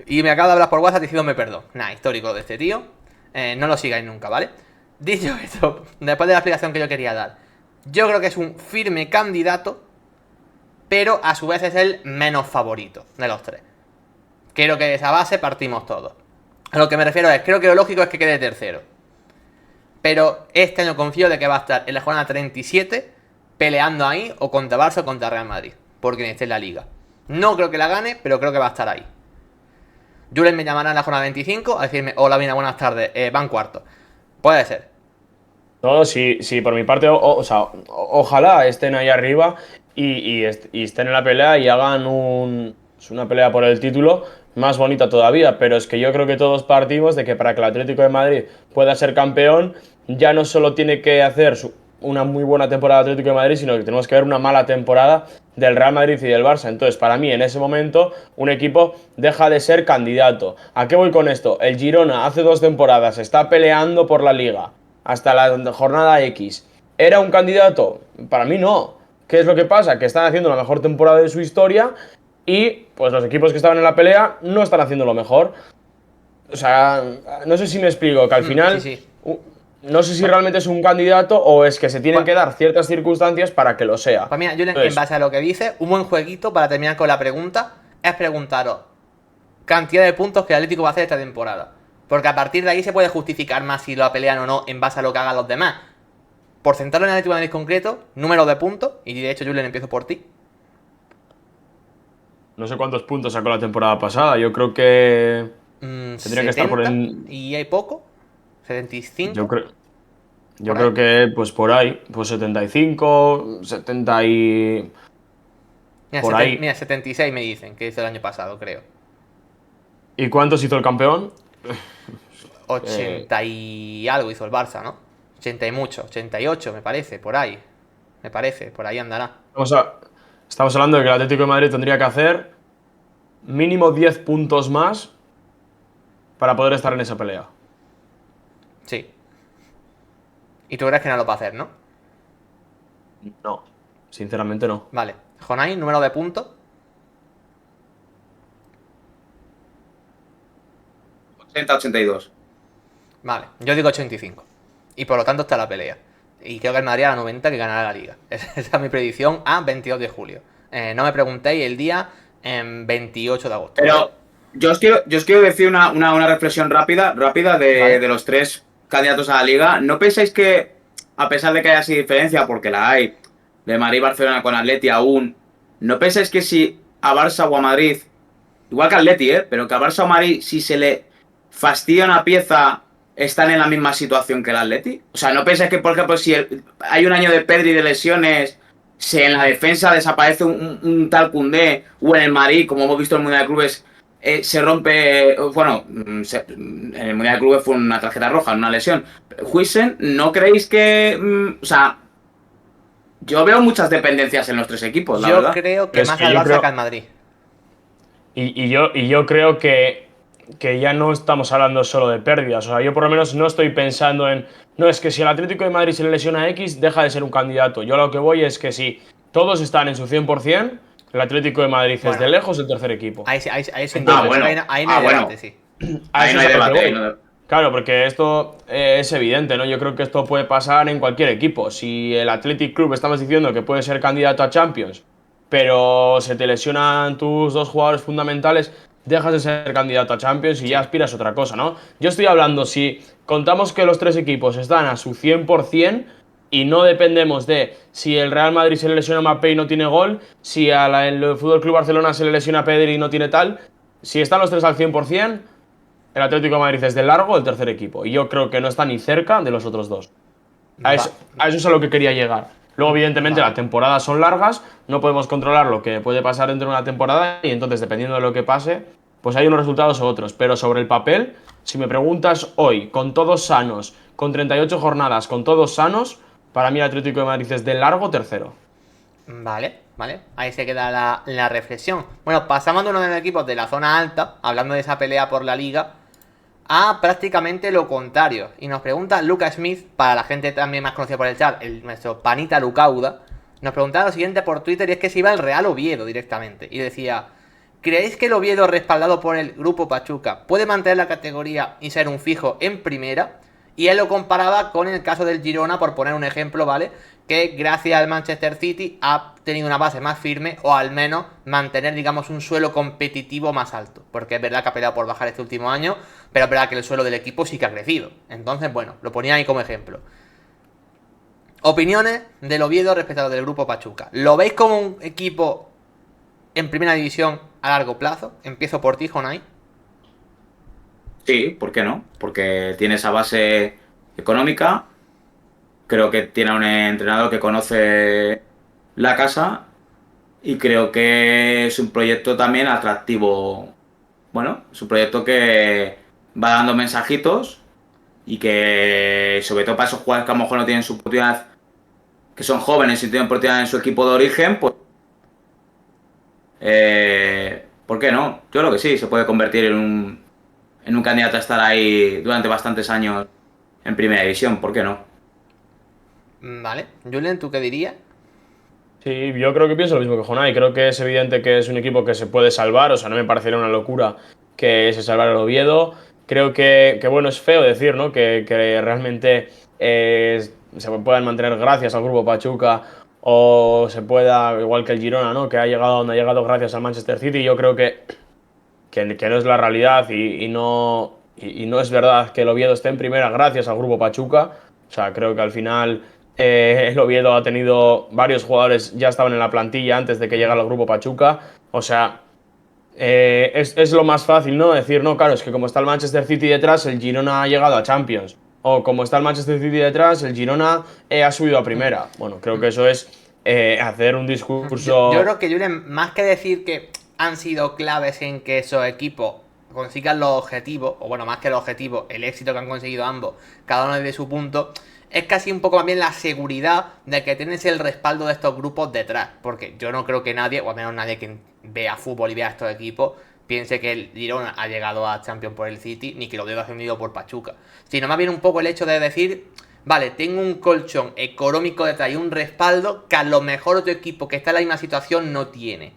Y me acaba de hablar por WhatsApp diciéndome perdón. Nada, histórico de este tío. No lo sigáis nunca, ¿vale? Dicho esto, después de la explicación que yo quería dar, yo creo que es un firme candidato, pero a su vez es el menos favorito de los 3. Creo que de esa base partimos todos. A lo que me refiero es, creo que lo lógico es que quede tercero. Pero este año confío de que va a estar en la jornada 37 peleando ahí o contra Barça o contra Real Madrid, porque esté en la liga. No creo que la gane, pero creo que va a estar ahí. Julen me llamará en la jornada 25 a decirme, hola, Vina, buenas tardes, van cuarto. Puede ser. No, sí, por mi parte, ojalá estén ahí arriba y estén en la pelea y hagan una pelea por el título más bonita todavía. Pero es que yo creo que todos partimos de que para que el Atlético de Madrid pueda ser campeón, ya no solo tiene que hacer una muy buena temporada del Atlético de Madrid, sino que tenemos que ver una mala temporada del Real Madrid y del Barça. Entonces, para mí, en ese momento, un equipo deja de ser candidato. ¿A qué voy con esto? El Girona hace 2 temporadas está peleando por la Liga hasta la jornada X. ¿Era un candidato? Para mí no. ¿Qué es lo que pasa? Que están haciendo la mejor temporada de su historia y pues los equipos que estaban en la pelea no están haciendo lo mejor. O sea, no sé si me explico, que al final... Sí. No sé si realmente es un candidato o es que se tienen que dar ciertas circunstancias para que lo sea. Pues mira, Julen, en base a lo que dice, un buen jueguito para terminar con la pregunta es preguntaros cantidad de puntos que el Atlético va a hacer esta temporada. Porque a partir de ahí se puede justificar más si lo pelean o no en base a lo que hagan los demás. Por centrarlo en el Atlético de Madrid concreto, número de puntos, y de hecho, Julen, empiezo por ti. No sé cuántos puntos sacó la temporada pasada. Yo creo que tendría que estar por el... ¿Y hay poco? ¿75? Yo creo que pues por ahí, pues 75, 70 y... Mira, por ahí. Mira, 76 me dicen, que hizo el año pasado, creo. ¿Y cuántos hizo el campeón? 80 y algo hizo el Barça, ¿no? 80 y mucho, 88 me parece, por ahí. Por ahí andará. Estamos hablando de que el Atlético de Madrid tendría que hacer mínimo 10 puntos más para poder estar en esa pelea. Sí. ¿Y tú crees que no lo va a hacer, no? No, sinceramente no. Vale. Jonai, número de puntos. 80-82. Vale, yo digo 85. Y por lo tanto está la pelea. Y creo que el Madrid a la 90 que ganará la liga. Esa es mi predicción a 22 de julio. No me preguntéis el día en 28 de agosto. Pero yo os quiero decir una reflexión rápida Vale. de los 3 candidatos a la liga. ¿No pensáis que a pesar de que haya sido diferencia, porque la hay, de Madrid y Barcelona con Atleti aún, ¿no pensáis que si a Barça o a Madrid, igual que Atleti, pero que a Barça o Madrid, si se le fastidia una pieza, están en la misma situación que el Atleti? O sea, ¿no pensáis que, por ejemplo, si hay un año de Pedri de lesiones, si en la defensa desaparece un tal Koundé, o en el Madrid, como hemos visto en el Mundial de Clubes, se rompe, bueno, en el Mundial de Clubes fue una tarjeta roja, una lesión. Huijsen, ¿no creéis que, o sea, yo veo muchas dependencias en los tres equipos, la Yo verdad? creo que Es más que al yo Barça creo- que al Madrid. Y yo creo que ya no estamos hablando solo de pérdidas. O sea, yo por lo menos no estoy pensando en. No, es que si el Atlético de Madrid se le lesiona a X, deja de ser un candidato. Yo a lo que voy es que si todos están en su 100%, el Atlético de Madrid es Bueno. de lejos el tercer equipo. Ahí sin Entonces, duda, ahí no hay debate, sí. A Ahí eso no es hay a lo que debate, voy. ahí no. Claro, porque esto es evidente, ¿no? Yo creo que esto puede pasar en cualquier equipo. Si el Athletic Club estamos diciendo que puede ser candidato a Champions, pero se te lesionan tus dos jugadores fundamentales, dejas de ser candidato a Champions y ya aspiras a otra cosa, ¿no? Yo estoy hablando, si contamos que los tres equipos están a su 100% y no dependemos de si el Real Madrid se le lesiona a Mbappé y no tiene gol, si el Fútbol Club Barcelona se le lesiona a Pedri y no tiene tal, si están los tres al 100%, el Atlético de Madrid es de largo el tercer equipo. Y yo creo que no está ni cerca de los otros dos. A eso es a lo que quería llegar. Luego, evidentemente, Vale. las temporadas son largas, no podemos controlar lo que puede pasar dentro de una temporada y entonces, dependiendo de lo que pase, pues hay unos resultados u otros. Pero sobre el papel, si me preguntas hoy, con todos sanos, con 38 jornadas, con todos sanos, para mí el Atlético de Madrid es de largo tercero. Vale, vale. Ahí se queda la reflexión. Bueno, pasamos de uno de los equipos de la zona alta, hablando de esa pelea por la liga, a prácticamente lo contrario. Y nos pregunta Lucas Smith, para la gente también más conocida por el chat, nuestro panita Lucauda, nos preguntaba lo siguiente por Twitter, y es que se iba el Real Oviedo directamente. Y decía, ¿creéis que el Oviedo, respaldado por el Grupo Pachuca, puede mantener la categoría y ser un fijo en primera? Y él lo comparaba con el caso del Girona, por poner un ejemplo, ¿vale? Que gracias al Manchester City ha tenido una base más firme, o al menos mantener, digamos, un suelo competitivo más alto. Porque es verdad que ha peleado por bajar este último año, pero es verdad que el suelo del equipo sí que ha crecido. Entonces, bueno, lo ponía ahí como ejemplo. Opiniones del Oviedo respecto a lo del Grupo Pachuca. ¿Lo veis como un equipo en primera división a largo plazo? Empiezo por ti, Jonay. Sí, ¿por qué no? Porque tiene esa base económica. Creo que tiene un entrenador que conoce la casa y creo que es un proyecto también atractivo. Bueno, es un proyecto que va dando mensajitos y que, sobre todo para esos jugadores que a lo mejor no tienen su oportunidad, que son jóvenes y tienen oportunidad en su equipo de origen, pues, ¿por qué no? Yo creo que sí, se puede convertir en un candidato a estar ahí durante bastantes años en primera división, ¿por qué no? Vale. Julen, ¿tú qué dirías? Sí, yo creo que pienso lo mismo que Jonay. Creo que es evidente que es un equipo que se puede salvar. O sea, no me parecería una locura que se salvara el Oviedo. Creo que bueno, es feo decir, ¿no? Que realmente se puedan mantener gracias al Grupo Pachuca o se pueda, igual que el Girona, ¿no? Que ha llegado donde ha llegado gracias al Manchester City. Yo creo que no es la realidad y no es verdad que el Oviedo esté en primera gracias al Grupo Pachuca. O sea, creo que al final el Oviedo ha tenido varios jugadores, ya estaban en la plantilla antes de que llegara el Grupo Pachuca. O sea, es lo más fácil, ¿no? Decir, no, claro, es que como está el Manchester City detrás, el Girona ha llegado a Champions. O como está el Manchester City detrás, el Girona ha subido a primera. Bueno, creo que eso es hacer un Yo discurso. creo que, Julen, más que decir que han sido claves en que esos equipos consigan los objetivos, o bueno, más que los objetivos, el éxito que han conseguido ambos, cada uno desde su punto, es casi un poco más bien la seguridad de que tienes el respaldo de estos grupos detrás. Porque yo no creo que nadie, o al menos nadie que vea fútbol y vea estos equipos, piense que el Girona ha llegado a Champions por el City, ni que lo Oviedo ha unido por Pachuca. Sino más bien un poco el hecho de decir, vale, tengo un colchón económico detrás y un respaldo que a lo mejor otro equipo que está en la misma situación no tiene.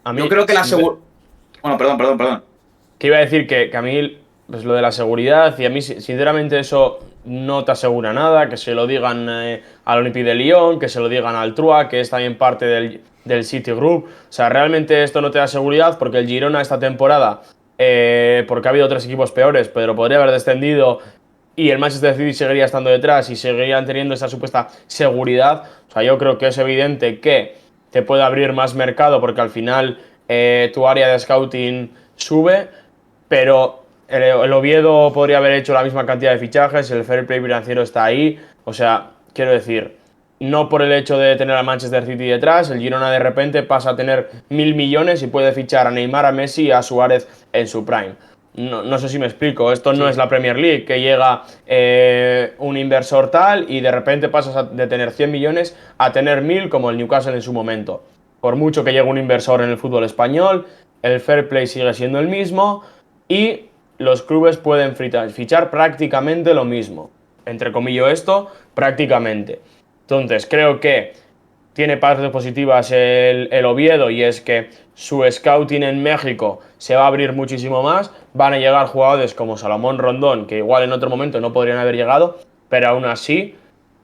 A mí, Yo creo que la seguridad... Bueno, perdón. que iba a decir que a mí, pues lo de la seguridad, y a mí sinceramente eso no te asegura nada, que se lo digan al Olympique de Lyon, que se lo digan al Troyes, que es también parte del City Group. O sea, realmente esto no te da seguridad porque el Girona esta temporada, porque ha habido otros equipos peores, pero podría haber descendido y el Manchester City seguiría estando detrás y seguirían teniendo esa supuesta seguridad. O sea, yo creo que es evidente que te puede abrir más mercado porque al final tu área de scouting sube, pero el Oviedo podría haber hecho la misma cantidad de fichajes, el fair play financiero está ahí, o sea, quiero decir, no por el hecho de tener a Manchester City detrás, el Girona de repente pasa a tener 1.000 millones y puede fichar a Neymar, a Messi y a Suárez en su prime. No sé si me explico, esto no es la Premier League, que llega un inversor tal y de repente pasas de tener 100 millones a tener 1.000 como el Newcastle en su momento. Por mucho que llegue un inversor en el fútbol español, el fair play sigue siendo el mismo y los clubes pueden fichar prácticamente lo mismo. Entre comillas esto, prácticamente. Entonces, creo que tiene partes positivas el Oviedo y es que su scouting en México se va a abrir muchísimo más. Van a llegar jugadores como Salomón Rondón, que igual en otro momento no podrían haber llegado, pero aún así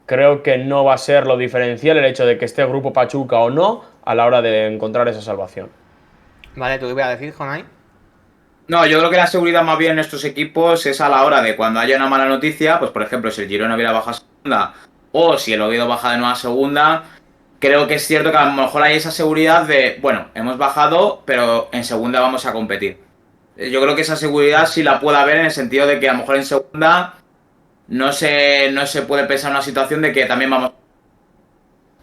creo que no va a ser lo diferencial el hecho de que esté Grupo Pachuca o no a la hora de encontrar esa salvación. Vale, ¿tú qué ibas a decir, Jonay? No, yo creo que la seguridad más bien en estos equipos es a la hora de cuando haya una mala noticia, pues por ejemplo, si el Girona hubiera bajado a segunda o si el Oviedo baja de nuevo a segunda, creo que es cierto que a lo mejor hay esa seguridad de, bueno, hemos bajado, pero en segunda vamos a competir. Yo creo que esa seguridad sí la puede haber en el sentido de que a lo mejor en segunda no se puede pensar en una situación de que también vamos,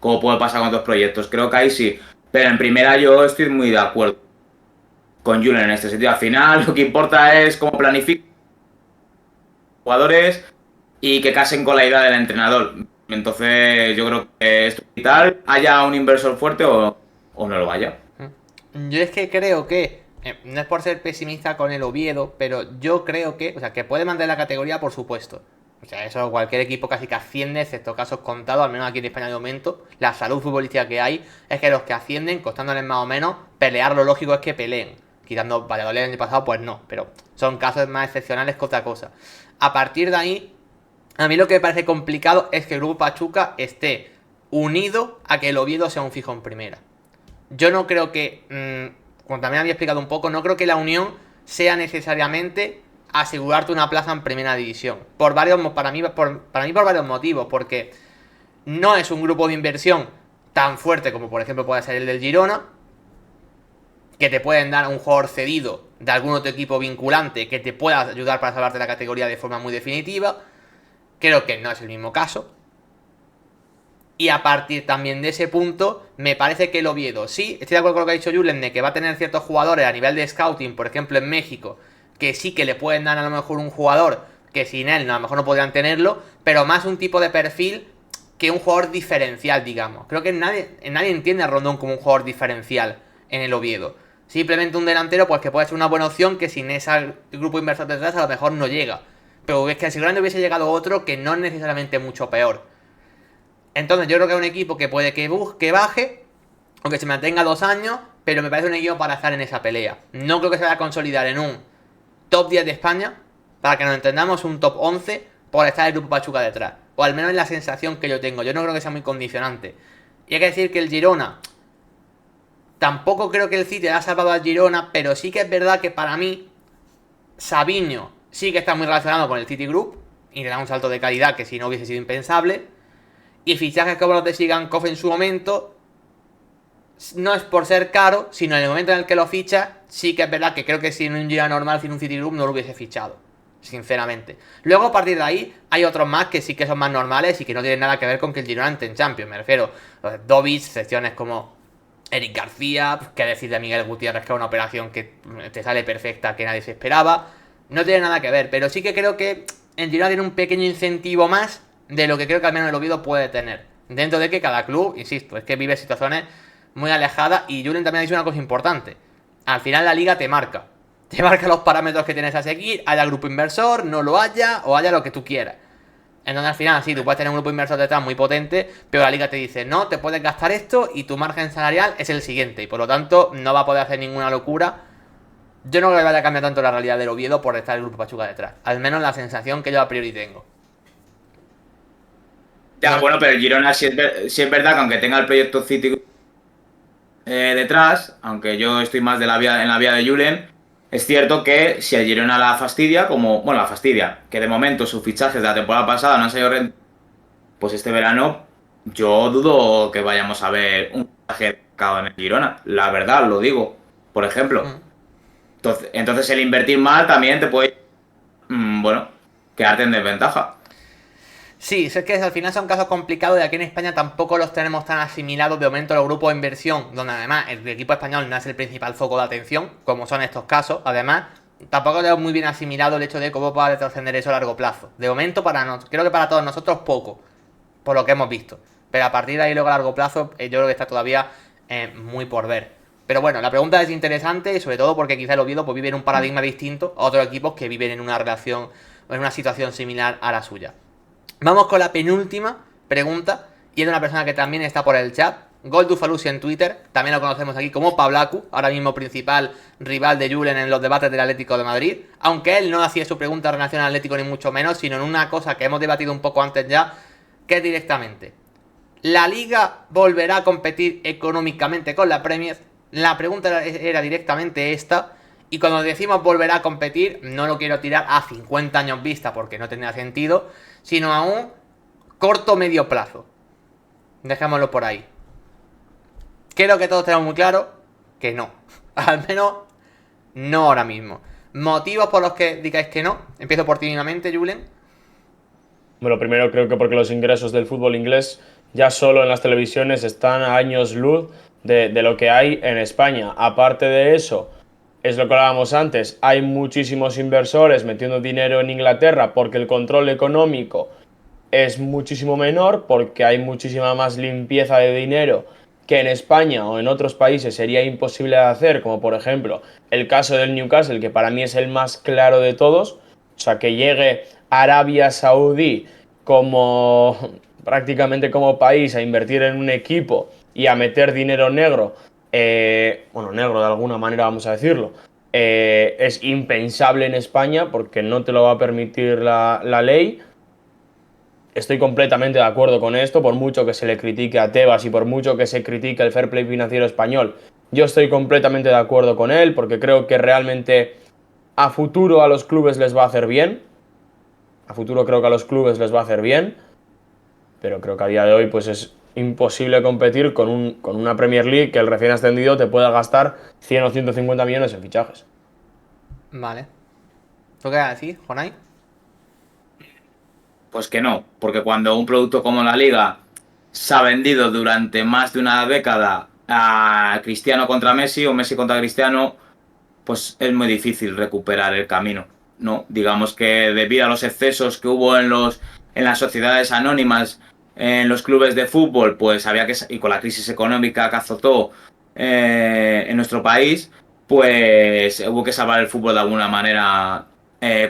como puede pasar con otros proyectos. Creo que ahí sí. Pero en primera yo estoy muy de acuerdo con Julen en este sentido. Al final lo que importa es cómo planifican jugadores y que casen con la idea del entrenador. Entonces yo creo que esto y tal, haya un inversor fuerte o no lo haya. Yo es que creo que, no es por ser pesimista con el Oviedo, pero yo creo que, o sea, que puede mantener la categoría, por supuesto. O sea, eso cualquier equipo casi que asciende, excepto casos contados, al menos aquí en España de momento. La salud futbolística que hay es que los que ascienden, costándoles más o menos, pelear lo lógico es que peleen. Quitando Valladolid el año pasado, pues no, pero son casos más excepcionales que otra cosa. A partir de ahí, a mí lo que me parece complicado es que el Grupo Pachuca esté unido a que el Oviedo sea un fijo en primera. Yo no creo que, como también había explicado un poco, no creo que la unión sea necesariamente asegurarte una plaza en primera división. Para mí por varios motivos. Porque no es un grupo de inversión tan fuerte como por ejemplo puede ser el del Girona, que te pueden dar un jugador cedido de algún otro equipo vinculante que te pueda ayudar para salvarte la categoría de forma muy definitiva. Creo que no es el mismo caso. Y a partir también de ese punto, me parece que el Oviedo, sí, estoy de acuerdo con lo que ha dicho Julen, de que va a tener ciertos jugadores a nivel de scouting, por ejemplo en México, que sí que le pueden dar a lo mejor un jugador que sin él a lo mejor no podrían tenerlo, pero más un tipo de perfil que un jugador diferencial, digamos. Creo que nadie entiende a Rondón como un jugador diferencial en el Oviedo. Simplemente un delantero pues que puede ser una buena opción que sin ese grupo inversor detrás a lo mejor no llega. Pero es que si grande hubiese llegado otro que no es necesariamente mucho peor. Entonces yo creo que es un equipo que puede que baje, o que se mantenga 2 años, pero me parece un equipo para estar en esa pelea. No creo que se vaya a consolidar en un top 10 de España, para que nos entendamos, un top 11, por estar el Grupo Pachuca detrás. O al menos es la sensación que yo tengo. Yo no creo que sea muy condicionante. Y hay que decir que el Girona, tampoco creo que el City haya salvado al Girona, pero sí que es verdad que para mí, Savinho sí que está muy relacionado con el City Group, y le da un salto de calidad que si no hubiese sido impensable. Y fichajes como los de Sigankov en su momento, no es por ser caro, sino en el momento en el que lo ficha, sí que es verdad que creo que si en un Girona normal, sin un City Group, no lo hubiese fichado. Sinceramente. Luego, a partir de ahí, hay otros más que sí que son más normales y que no tienen nada que ver con que el Girona entre en Champions. Me refiero a Dovic, secciones como Eric García, que decir de Miguel Gutiérrez, que es una operación que te sale perfecta, que nadie se esperaba. No tiene nada que ver, pero sí que creo que el Girona tiene un pequeño incentivo más de lo que creo que al menos el Oviedo puede tener. Dentro de que cada club, insisto, es que vive situaciones muy alejadas. Y Julen también ha dicho una cosa importante. Al final la liga te marca. Te marca los parámetros que tienes a seguir, haya grupo inversor, no lo haya, o haya lo que tú quieras. Entonces al final sí, tú puedes tener un grupo inversor detrás muy potente, pero la liga te dice, no, te puedes gastar esto y tu margen salarial es el siguiente. Y por lo tanto no va a poder hacer ninguna locura. Yo no creo que vaya a cambiar tanto la realidad del Oviedo por estar el grupo Pachuca detrás. Al menos la sensación que yo a priori tengo. Ya, bueno, pero el Girona sí es verdad que aunque tenga el proyecto City detrás, aunque yo estoy más en la vía de Julen, Es cierto que si el Girona la fastidia, bueno, la fastidia, que de momento sus fichajes de la temporada pasada no han salido pues este verano yo dudo que vayamos a ver un fichaje en el Girona. La verdad, lo digo. Por ejemplo. Mm. Entonces el invertir mal también te puede, bueno, quedarte en desventaja. Sí, es que al final son casos complicados y aquí en España tampoco los tenemos tan asimilados de momento los grupos de inversión, donde además el equipo español no es el principal foco de atención, como son estos casos. Además, tampoco tenemos muy bien asimilado el hecho de cómo va a trascender eso a largo plazo. De momento, creo que para todos nosotros poco, por lo que hemos visto. Pero a partir de ahí luego a largo plazo, yo creo que está todavía muy por ver. Pero bueno, la pregunta es interesante y sobre todo porque quizá el Oviedo pues, vive en un paradigma distinto a otros equipos que viven en una relación, en una situación similar a la suya. Vamos con la penúltima pregunta y es de una persona que también está por el chat. Goldufalusi en Twitter, también lo conocemos aquí como Pablacu, ahora mismo principal rival de Julen en los debates del Atlético de Madrid, aunque él no hacía su pregunta en relación al Atlético ni mucho menos, sino en una cosa que hemos debatido un poco antes ya, que es directamente, ¿la Liga volverá a competir económicamente con la Premier? La pregunta era directamente esta, y cuando decimos volverá a competir, no lo quiero tirar a 50 años vista porque no tendría sentido, sino a un corto medio plazo. Dejémoslo por ahí. Creo que todos tenemos muy claro que no. Al menos no ahora mismo. ¿Motivos por los que digáis que no? Empiezo por ti mismamente, Julen. Bueno, primero creo que porque los ingresos del fútbol inglés ya solo en las televisiones están a años luz de lo que hay en España. Aparte de eso, es lo que hablábamos antes, hay muchísimos inversores metiendo dinero en Inglaterra porque el control económico es muchísimo menor, porque hay muchísima más limpieza de dinero que en España o en otros países sería imposible de hacer, como por ejemplo el caso del Newcastle, que para mí es el más claro de todos. O sea, que llegue Arabia Saudí como prácticamente como país a invertir en un equipo y a meter dinero negro, bueno, negro de alguna manera vamos a decirlo, es impensable en España porque no te lo va a permitir la ley. Estoy completamente de acuerdo con esto, por mucho que se le critique a Tebas y por mucho que se critique el fair play financiero español. Yo estoy completamente de acuerdo con él porque creo que realmente a futuro a los clubes les va a hacer bien. A futuro creo que a los clubes les va a hacer bien. Pero creo que a día de hoy pues es imposible competir con una Premier League que el recién ascendido te pueda gastar 100 o 150 millones en fichajes. Vale. ¿Tú qué vas a decir, Jonay? Pues que no, porque cuando un producto como la Liga se ha vendido durante más de una década a Cristiano contra Messi o Messi contra Cristiano, pues es muy difícil recuperar el camino, ¿no? Digamos que debido a los excesos que hubo en las sociedades anónimas, en los clubes de fútbol, pues había que, y con la crisis económica que azotó en nuestro país, pues hubo que salvar el fútbol de alguna manera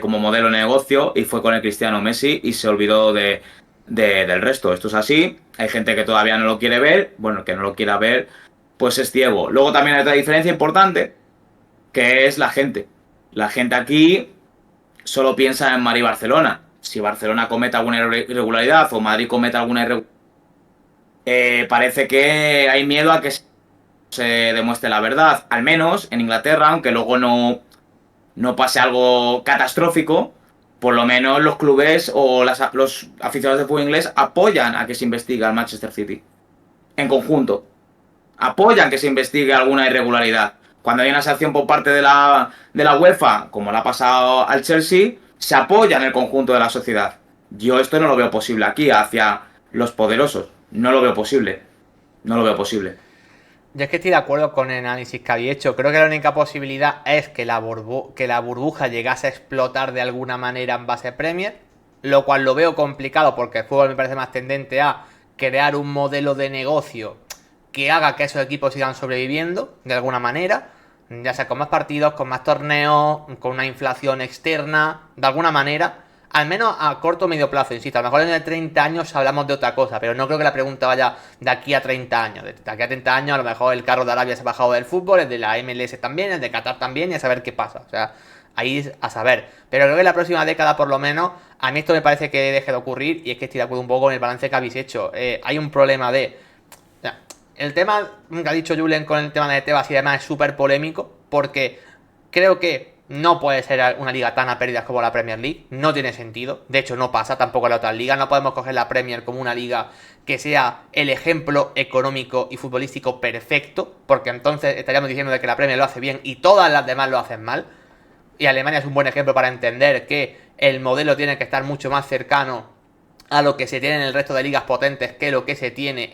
como modelo de negocio y fue con el Cristiano Messi y se olvidó del resto. Esto es así, hay gente que todavía no lo quiere ver, bueno, que no lo quiera ver, pues es ciego. Luego también hay otra diferencia importante, que es la gente. La gente aquí solo piensa en Madrid y Barcelona. Si Barcelona comete alguna irregularidad o Madrid comete alguna irregularidad, parece que hay miedo a que se demuestre la verdad. Al menos en Inglaterra, aunque luego no pase algo catastrófico, por lo menos los clubes o los aficionados de fútbol inglés apoyan a que se investigue al Manchester City. En conjunto. Apoyan que se investigue alguna irregularidad. Cuando hay una sanción por parte de la UEFA, como le ha pasado al Chelsea, se apoya en el conjunto de la sociedad. Yo esto no lo veo posible aquí, hacia los poderosos. No lo veo posible. No lo veo posible. Yo es que estoy de acuerdo con el análisis que habéis hecho. Creo que la única posibilidad es que la burbuja llegase a explotar de alguna manera en base Premier, lo cual lo veo complicado porque el fútbol me parece más tendente a crear un modelo de negocio que haga que esos equipos sigan sobreviviendo de alguna manera, ya sea con más partidos, con más torneos, con una inflación externa, de alguna manera, al menos a corto o medio plazo, insisto. A lo mejor en el 30 años hablamos de otra cosa, pero no creo que la pregunta vaya de aquí a 30 años. De aquí a 30 años a lo mejor el carro de Arabia se ha bajado del fútbol, el de la MLS también, el de Qatar también, y a saber qué pasa. O sea, ahí a saber. Pero creo que en la próxima década, por lo menos, a mí esto me parece que deje de ocurrir, y es que estoy de acuerdo un poco con el balance que habéis hecho. Hay un problema de... El tema que ha dicho Julen con el tema de Tebas y demás es súper polémico, porque Creo que no puede ser una liga tan a pérdidas como la Premier League. No tiene sentido. De hecho, no pasa tampoco en la otra liga. No podemos coger la Premier como una liga que sea el ejemplo económico y futbolístico perfecto, porque entonces estaríamos diciendo de que la Premier lo hace bien y todas las demás lo hacen mal. Y Alemania es un buen ejemplo para entender que el modelo tiene que estar mucho más cercano a lo que se tiene en el resto de ligas potentes que lo que se tiene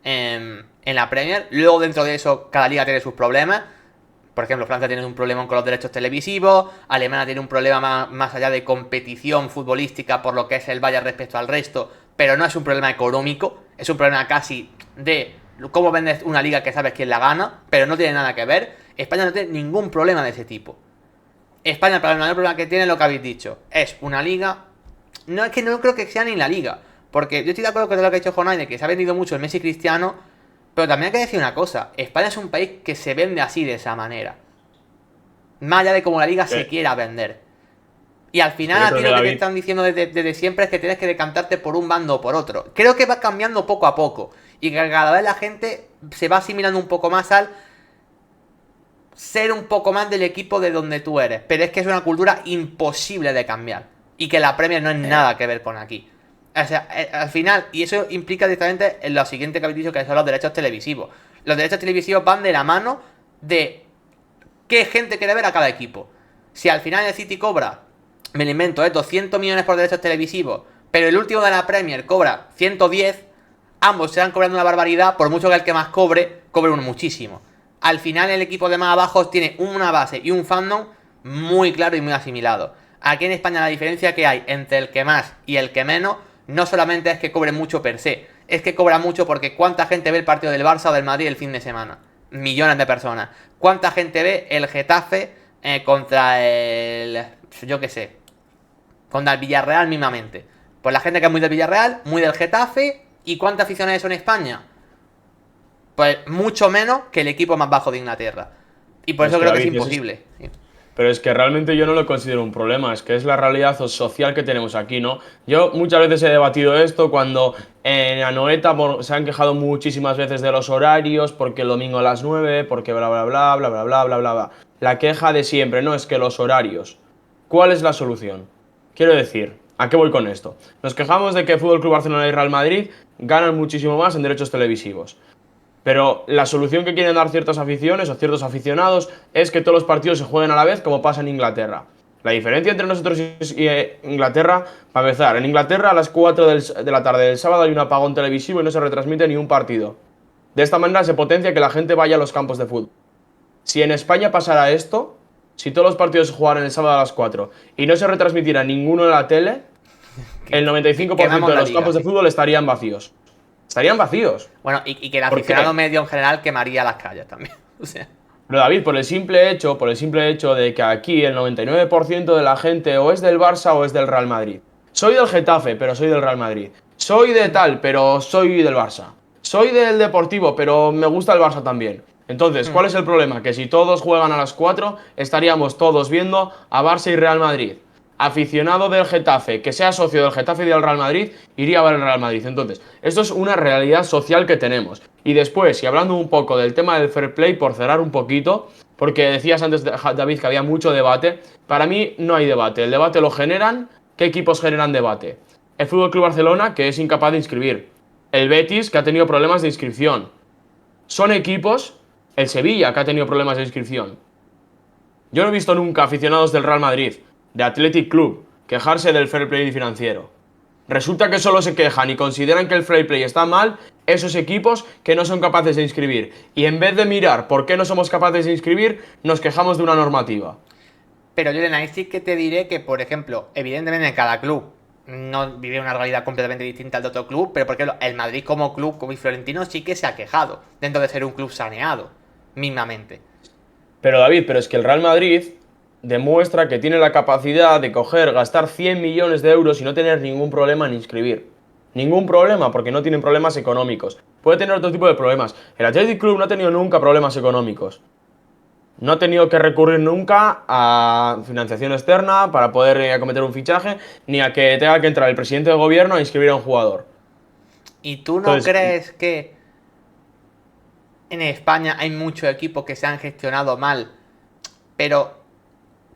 en la Premier. Luego, dentro de eso, cada liga tiene sus problemas. Por ejemplo, Francia tiene un problema con los derechos televisivos, Alemania tiene un problema más allá de competición futbolística por lo que es el Bayern respecto al resto, pero no es un problema económico, es un problema casi de cómo vendes una liga que sabes quién la gana, pero no tiene nada que ver. España no tiene ningún problema de ese tipo. España, el mayor problema que tiene, lo que habéis dicho, es una liga. No es que no creo que sea ni la liga, porque yo estoy de acuerdo con lo que ha dicho Jonay, de que se ha vendido mucho el Messi Cristiano, pero también hay que decir una cosa, España es un país que se vende así, de esa manera. Más allá de cómo la liga se quiera vender. Y al final a ti lo que te están diciendo desde siempre es que tienes que decantarte por un bando o por otro. Creo que va cambiando poco a poco. Y que cada vez la gente se va asimilando un poco más al ser un poco más del equipo de donde tú eres. Pero es que es una cultura imposible de cambiar. Y que la Premier no es nada que ver con aquí. O sea, al final, y eso implica directamente en lo siguiente que habéis dicho, que son los derechos televisivos. Los derechos televisivos van de la mano de qué gente quiere ver a cada equipo. Si al final el City cobra, me lo invento, 200 millones por derechos televisivos, pero el último de la Premier cobra 110, ambos se van cobrando una barbaridad, por mucho que el que más cobre uno muchísimo. Al final el equipo de más abajo tiene una base y un fandom muy claro y muy asimilado. Aquí en España la diferencia que hay entre el que más y el que menos no solamente es que cobre mucho per se, es que cobra mucho porque cuánta gente ve el partido del Barça o del Madrid el fin de semana. Millones de personas. ¿Cuánta gente ve el Getafe contra el... yo qué sé, contra el Villarreal mismamente? Pues la gente que es muy del Villarreal, muy del Getafe. ¿Y cuántas aficionados son en España? Pues mucho menos que el equipo más bajo de Inglaterra. Y por eso creo que es imposible. Pero es que realmente yo no lo considero un problema, es que es la realidad social que tenemos aquí, ¿no? Yo muchas veces he debatido esto cuando en Anoeta se han quejado muchísimas veces de los horarios, porque el domingo a las 9, porque bla bla bla bla bla bla bla bla bla. La queja de siempre, no es que los horarios. ¿Cuál es la solución? Quiero decir, ¿a qué voy con esto? Nos quejamos de que Fútbol Club Barcelona y Real Madrid ganan muchísimo más en derechos televisivos. Pero la solución que quieren dar ciertas aficiones o ciertos aficionados es que todos los partidos se jueguen a la vez, como pasa en Inglaterra. La diferencia entre nosotros y Inglaterra, para empezar, en Inglaterra a las 4 de la tarde del sábado hay un apagón televisivo y no se retransmite ni un partido. De esta manera se potencia que la gente vaya a los campos de fútbol. Si en España pasara esto, si todos los partidos se jugaran el sábado a las 4 y no se retransmitiera ninguno en la tele, el 95% de los campos de fútbol estarían vacíos. Estarían vacíos. Bueno, y que el aficionado medio en general quemaría las calles también. O sea. Pero David, por el simple hecho de que aquí el 99% de la gente o es del Barça o es del Real Madrid. Soy del Getafe, pero soy del Real Madrid. Soy de tal, pero soy del Barça. Soy del Deportivo, pero me gusta el Barça también. Entonces, ¿cuál es el problema? Que si todos juegan a las 4, estaríamos todos viendo a Barça y Real Madrid. Aficionado del Getafe, que sea socio del Getafe y del Real Madrid, iría a ver el Real Madrid. Entonces, esto es una realidad social que tenemos. Y después, y hablando un poco del tema del fair play, por cerrar un poquito, porque decías antes, David, que había mucho debate, para mí no hay debate. El debate lo generan, ¿qué equipos generan debate? El FC Barcelona, que es incapaz de inscribir. El Betis, que ha tenido problemas de inscripción. Son equipos, el Sevilla, que ha tenido problemas de inscripción. Yo no he visto nunca aficionados del Real Madrid, de Athletic Club, quejarse del fair play financiero. Resulta que solo se quejan y consideran que el fair play está mal esos equipos que no son capaces de inscribir. Y en vez de mirar por qué no somos capaces de inscribir, nos quejamos de una normativa. Pero yo, ahí sí que te diré que, por ejemplo, evidentemente en cada club no vive una realidad completamente distinta al de otro club, pero por ejemplo, el Madrid como club, como el Florentino, sí que se ha quejado, dentro de ser un club saneado, mismamente. Pero David, pero es que el Real Madrid demuestra que tiene la capacidad de gastar 100 millones de euros y no tener ningún problema en inscribir. Ningún problema, porque no tienen problemas económicos. Puede tener otro tipo de problemas. El Athletic Club no ha tenido nunca problemas económicos. No ha tenido que recurrir nunca a financiación externa para poder acometer un fichaje, ni a que tenga que entrar el presidente del gobierno a inscribir a un jugador. ¿Y tú no crees que en España hay muchos equipos que se han gestionado mal, pero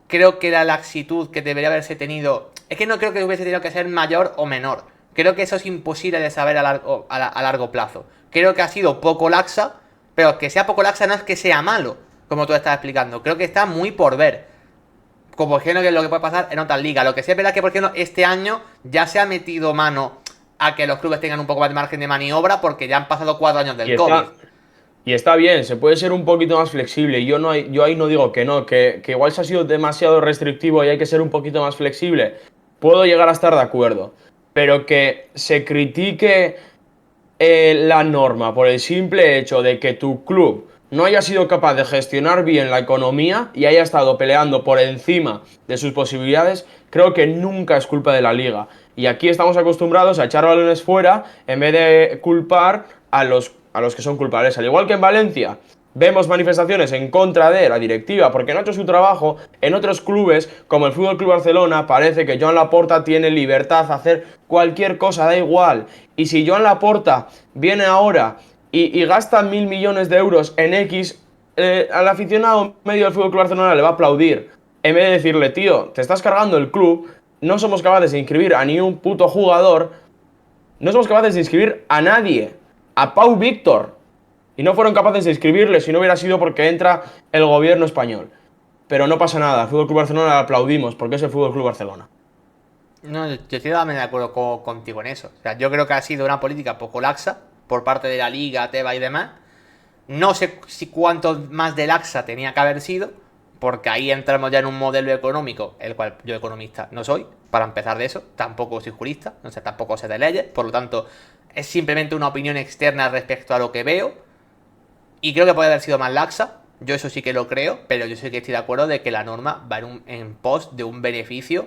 creo que la laxitud que debería haberse tenido... Es que no creo que hubiese tenido que ser mayor o menor. Creo que eso es imposible de saber a largo plazo. Creo que ha sido poco laxa, pero que sea poco laxa no es que sea malo, como tú estás explicando. Creo que está muy por ver. Como por ejemplo que es lo que puede pasar en otras ligas. Lo que sí es verdad que por ejemplo este año ya se ha metido mano a que los clubes tengan un poco más de margen de maniobra porque ya han pasado 4 años del COVID. Y está bien, se puede ser un poquito más flexible. Yo ahí no digo que no, que igual se ha sido demasiado restrictivo y hay que ser un poquito más flexible. Puedo llegar a estar de acuerdo. Pero que se critique la norma por el simple hecho de que tu club no haya sido capaz de gestionar bien la economía y haya estado peleando por encima de sus posibilidades, creo que nunca es culpa de la liga. Y aquí estamos acostumbrados a echar balones fuera en vez de culpar a los que son culpables. Al igual que en Valencia vemos manifestaciones en contra de la directiva porque no ha hecho su trabajo, en otros clubes, como el Fútbol Club Barcelona, parece que Joan Laporta tiene libertad a hacer cualquier cosa, da igual. Y si Joan Laporta viene ahora y gasta 1.000 millones de euros en X, al aficionado medio del Fútbol Club Barcelona le va a aplaudir. En vez de decirle, tío, te estás cargando el club, no somos capaces de inscribir a ni un puto jugador, no somos capaces de inscribir a nadie, a Pau Víctor. Y no fueron capaces de inscribirle si no hubiera sido porque entra el gobierno español. Pero no pasa nada, al Fútbol Club Barcelona le aplaudimos porque es el Fútbol Club Barcelona. No, yo estoy totalmente de acuerdo contigo en eso. O sea, yo creo que ha sido una política poco laxa por parte de la Liga, Tebas y demás. No sé si cuánto más de laxa tenía que haber sido, porque ahí entramos ya en un modelo económico, el cual yo economista no soy, para empezar de eso, tampoco soy jurista, no sé, tampoco sé de leyes, por lo tanto es simplemente una opinión externa respecto a lo que veo. Y creo que puede haber sido más laxa, yo eso sí que lo creo, pero yo sí que estoy de acuerdo de que la norma va en pos de un beneficio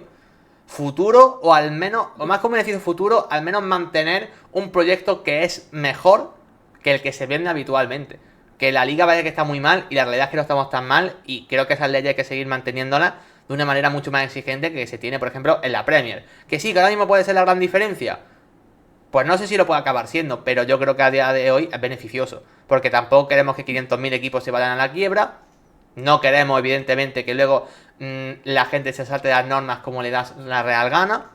futuro, o al menos, o más que un beneficio futuro, al menos mantener un proyecto que es mejor que el que se vende habitualmente. Que la liga parece que está muy mal y la realidad es que no estamos tan mal, y creo que esas leyes hay que seguir manteniéndolas de una manera mucho más exigente que se tiene, por ejemplo, en la Premier. Que sí, que ahora mismo puede ser la gran diferencia. Pues no sé si lo puede acabar siendo, pero yo creo que a día de hoy es beneficioso. Porque tampoco queremos que 500.000 equipos se vayan a la quiebra. No queremos, evidentemente, que luego la gente se salte las normas como le da la real gana.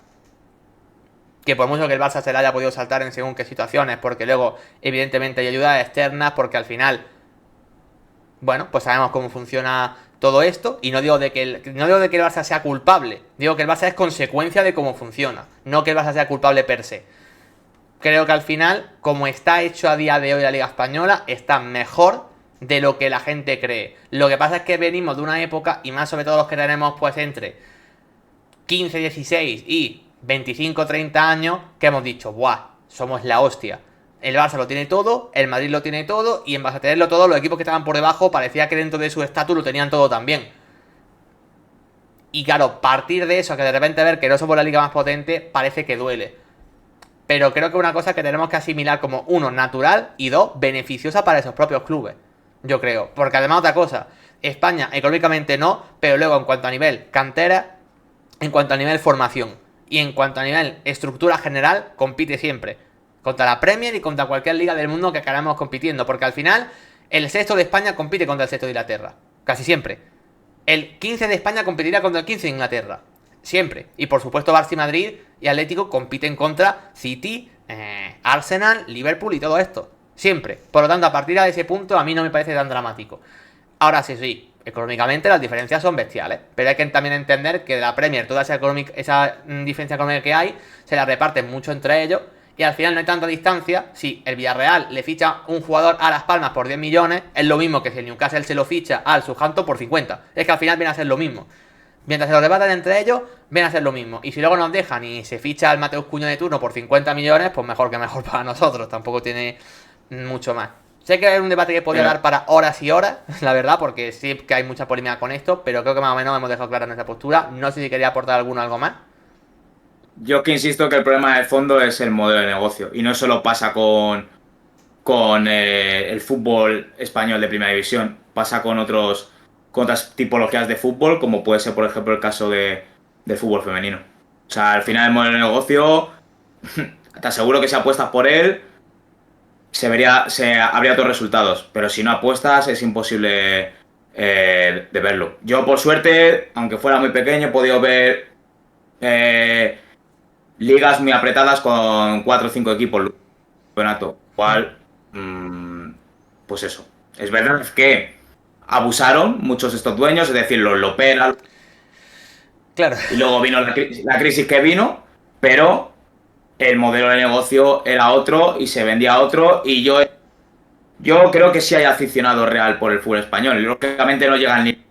Que por mucho que el Barça se la haya podido saltar en según qué situaciones, porque luego, evidentemente, hay ayudas externas, porque al final, bueno, pues sabemos cómo funciona todo esto. Y no digo de que el Barça sea culpable, digo que el Barça es consecuencia de cómo funciona, no que el Barça sea culpable per se. Creo que al final, como está hecho a día de hoy la Liga Española, está mejor de lo que la gente cree. Lo que pasa es que venimos de una época, y más sobre todo los que tenemos pues entre 15, 16 y 25, 30 años, que hemos dicho, ¡buah! Somos la hostia. El Barça lo tiene todo, el Madrid lo tiene todo, y en base a tenerlo todo, los equipos que estaban por debajo parecía que dentro de su estatus lo tenían todo también. Y claro, partir de eso, que de repente ver que no somos la liga más potente, parece que duele. Pero creo que es una cosa que tenemos que asimilar como, uno, natural, y dos, beneficiosa para esos propios clubes. Yo creo. Porque además otra cosa, España económicamente no, pero luego en cuanto a nivel cantera, en cuanto a nivel formación y en cuanto a nivel estructura general, compite siempre. Contra la Premier y contra cualquier liga del mundo que acabemos compitiendo. Porque al final, el sexto de España compite contra el sexto de Inglaterra. Casi siempre. El 15 de España competiría contra el 15 de Inglaterra. Siempre. Y por supuesto Barça y Madrid y Atlético compiten contra City, Arsenal, Liverpool y todo esto. Siempre. Por lo tanto, a partir de ese punto a mí no me parece tan dramático. Ahora sí, económicamente las diferencias son bestiales. Pero hay que también entender que de la Premier toda esa diferencia económica que hay se la reparten mucho entre ellos. Y al final no hay tanta distancia. Si el Villarreal le ficha un jugador a Las Palmas por 10 millones, es lo mismo que si el Newcastle se lo ficha al Southampton por 50. Es que al final viene a ser lo mismo. Mientras se lo rebatan entre ellos, viene a ser lo mismo. Y si luego nos dejan y se ficha al Mateus Cuño de turno por 50 millones, pues mejor que mejor para nosotros. Tampoco tiene mucho más. Sé que es un debate que podría dar para horas y horas, la verdad, porque sí que hay mucha polémica con esto, pero creo que más o menos hemos dejado clara nuestra postura. No sé si quería aportar algo más. Yo que insisto que el problema de fondo es el modelo de negocio. Y no solo pasa con el fútbol español de primera división. Pasa con otras tipologías de fútbol, como puede ser, por ejemplo, el caso del fútbol femenino. O sea, al final el modelo de negocio, te aseguro que si apuestas por él, habría otros resultados. Pero si no apuestas, es imposible de verlo. Yo, por suerte, aunque fuera muy pequeño, he podido ver ligas muy apretadas con 4 o 5 equipos campeonato. Cual, pues eso. Es verdad que abusaron muchos de estos dueños, es decir, los Lopera, Claro. y luego vino la crisis que vino, pero el modelo de negocio era otro y se vendía otro, y yo creo que sí hay aficionado real por el fútbol español, y lógicamente no llegan ni...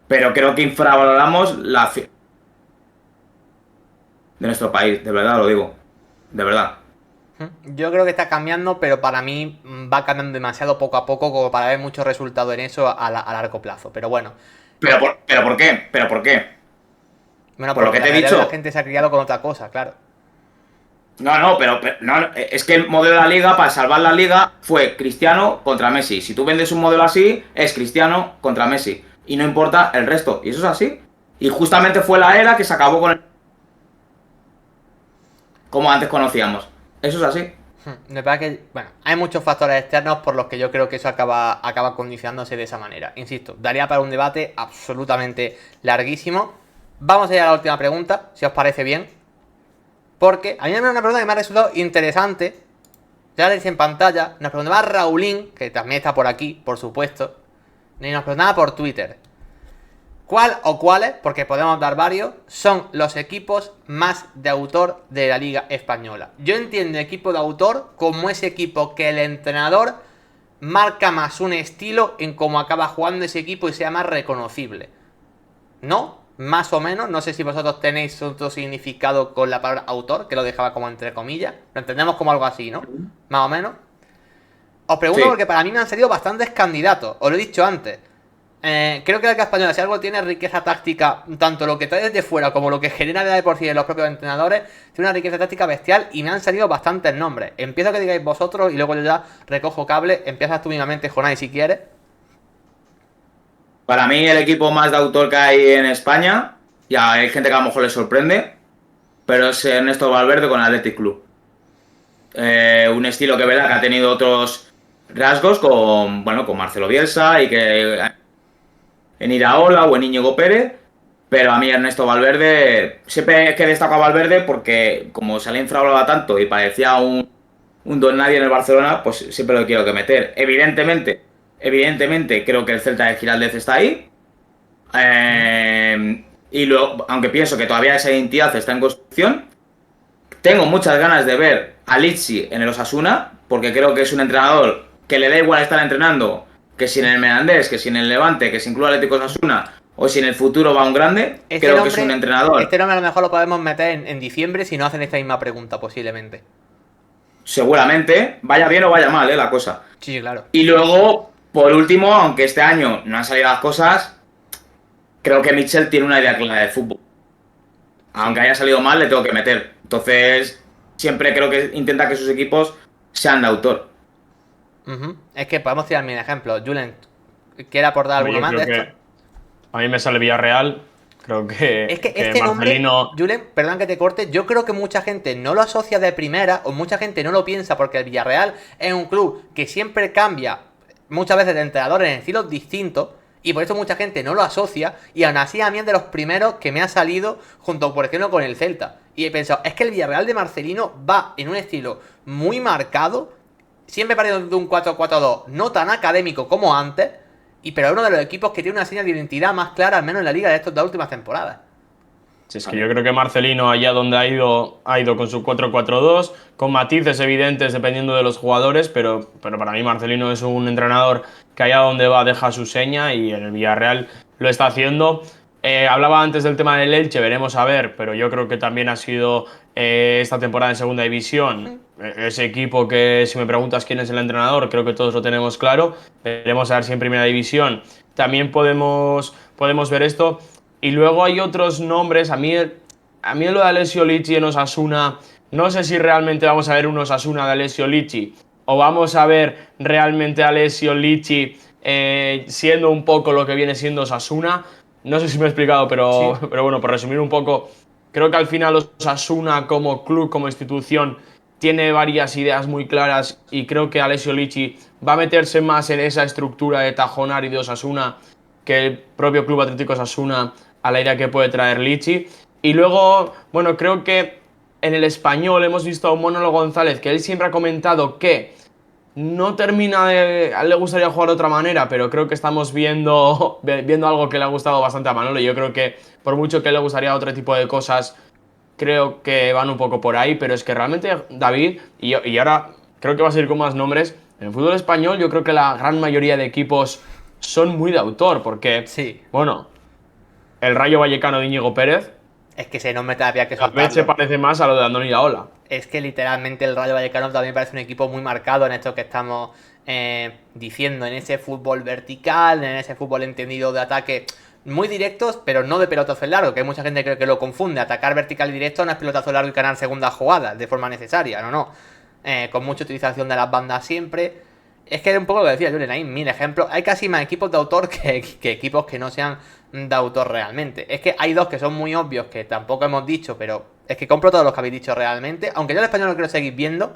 Pero creo que infravaloramos la de nuestro país, de verdad lo digo, de verdad. Yo creo que está cambiando, pero para mí va cambiando demasiado poco a poco como para ver mucho resultado en eso a largo plazo. Pero bueno. ¿Pero por qué? ¿Pero por qué? Bueno, Por lo porque que la te he mayoría de la dicho. gente se ha criado con otra cosa, claro. No, no, es que el modelo de la liga, para salvar la liga, fue Cristiano contra Messi. Si tú vendes un modelo así, es Cristiano contra Messi. Y no importa el resto. Y eso es así. Y justamente fue la era que se acabó con el... como antes conocíamos. Eso es así. Me parece que, bueno, hay muchos factores externos por los que yo creo que eso acaba condicionándose de esa manera. Insisto, daría para un debate absolutamente larguísimo. Vamos a ir a la última pregunta, si os parece bien. Porque a mí me una pregunta que me ha resultado interesante. Ya la tenéis en pantalla. Nos preguntaba Raulín, que también está por aquí, por supuesto. Y nos preguntaba por Twitter. ¿Cuál o cuáles, porque podemos dar varios, son los equipos más de autor de la Liga Española? Yo entiendo equipo de autor como ese equipo que el entrenador marca más un estilo en cómo acaba jugando ese equipo y sea más reconocible. ¿No? Más o menos. No sé si vosotros tenéis otro significado con la palabra autor, que lo dejaba como entre comillas. Lo entendemos como algo así, ¿no? Más o menos. Os pregunto Sí. porque para mí me han salido bastantes candidatos. Os lo he dicho antes. Creo que la Liga Española, si algo tiene riqueza táctica, tanto lo que trae desde fuera como lo que genera de por sí en los propios entrenadores, tiene una riqueza táctica bestial y me han salido bastantes nombres. Empiezo a que digáis vosotros y luego yo ya recojo cable. Empiezas tú mismamente, Jonai, si quieres. Para mí, el equipo más de autor que hay en España, ya hay gente que a lo mejor le sorprende, pero es Ernesto Valverde con el Athletic Club. Un estilo que, verdad, que ha tenido otros rasgos con, bueno, con Marcelo Bielsa y que en Iraola o en Íñigo Pérez, pero a mí Ernesto Valverde, siempre que destaco a Valverde porque como se le infravaloraba tanto y parecía un don nadie en el Barcelona, pues siempre lo quiero que meter. Evidentemente creo que el Celta de Giraldez está ahí. Y luego, aunque pienso que todavía esa identidad está en construcción, tengo muchas ganas de ver a Lizzi en el Osasuna, porque creo que es un entrenador que le da igual estar entrenando que si en el Mirandés, que si en el Levante, que si en Club Atlético Osasuna o si en el futuro va un grande. Creo que es un entrenador. Este nombre a lo mejor lo podemos meter en diciembre si no hacen esta misma pregunta, posiblemente. Seguramente, vaya bien o vaya mal, la cosa. Sí, claro. Y luego, por último, aunque este año no han salido las cosas, creo que Mitchell tiene una idea clara de fútbol. Aunque haya salido mal, le tengo que meter. Entonces, siempre creo que intenta que sus equipos sean de autor. Es que podemos tirar mil ejemplos. Julen, ¿quiere aportar alguno Yo más de creo esto? que a mí me sale Villarreal. Creo que, Es que que este Marcelino... nombre, Julen, perdón que te corte, yo creo que mucha gente no lo asocia de primera o mucha gente no lo piensa porque el Villarreal es un club que siempre cambia muchas veces de entrenador en estilos distintos y por eso mucha gente no lo asocia y aún así a mí es de los primeros que me ha salido junto, por ejemplo, con el Celta. Y he pensado, es que el Villarreal de Marcelino va en un estilo muy marcado, siempre partiendo de un 4-4-2, no tan académico como antes, pero es uno de los equipos que tiene una señal de identidad más clara, al menos en la liga de estas dos últimas temporadas. Sí, es que yo creo que Marcelino, allá donde ha ido con su 4-4-2, con matices evidentes dependiendo de los jugadores, pero para mí Marcelino es un entrenador que allá donde va deja su seña y en el Villarreal lo está haciendo. Hablaba antes del tema del Elche, veremos a ver, pero yo creo que también ha sido esta temporada en Segunda División. Ese equipo que, si me preguntas quién es el entrenador, creo que todos lo tenemos claro. Veremos a ver si en Primera División también podemos ver esto. Y luego hay otros nombres. A mí lo de Alessio Licci en Osasuna, no sé si realmente vamos a ver un Osasuna de Alessio Licci o vamos a ver realmente a Alessio Licci siendo un poco lo que viene siendo Osasuna. No sé si me he explicado, pero, Sí. pero bueno, por resumir un poco, creo que al final Osasuna como club, como institución, tiene varias ideas muy claras y creo que Alessio Lici va a meterse más en esa estructura de Tajonar y de Osasuna que el propio Club Atlético Osasuna a la idea que puede traer Lici. Y luego, bueno, creo que en el Español hemos visto a un Manolo González que él siempre ha comentado que no termina de... A él le gustaría jugar de otra manera, pero creo que estamos viendo algo que le ha gustado bastante a Manolo. Yo creo que por mucho que a él le gustaría otro tipo de cosas, creo que van un poco por ahí, pero es que realmente David, y ahora creo que va a seguir con más nombres, en el fútbol español yo creo que la gran mayoría de equipos son muy de autor, porque, Sí. bueno, el Rayo Vallecano de Íñigo Pérez Es que ese nombre todavía hay que tal vez se soltarlo. parece más a lo de Andoni Iraola. Es que literalmente el Rayo Vallecano también parece un equipo muy marcado en esto que estamos diciendo, en ese fútbol vertical, en ese fútbol entendido de ataque muy directos, pero no de pelotazo largo, que hay mucha gente que lo confunde. Atacar vertical y directo no es pelotazo largo y ganar segundas jugadas de forma necesaria, no. Con mucha utilización de las bandas siempre. Es que es un poco lo que decía Julen, hay mil ejemplos. Hay casi más equipos de autor que equipos que no sean de autor realmente. Es que hay dos que son muy obvios que tampoco hemos dicho, pero es que compro todos los que habéis dicho realmente. Aunque yo el español lo quiero seguir viendo,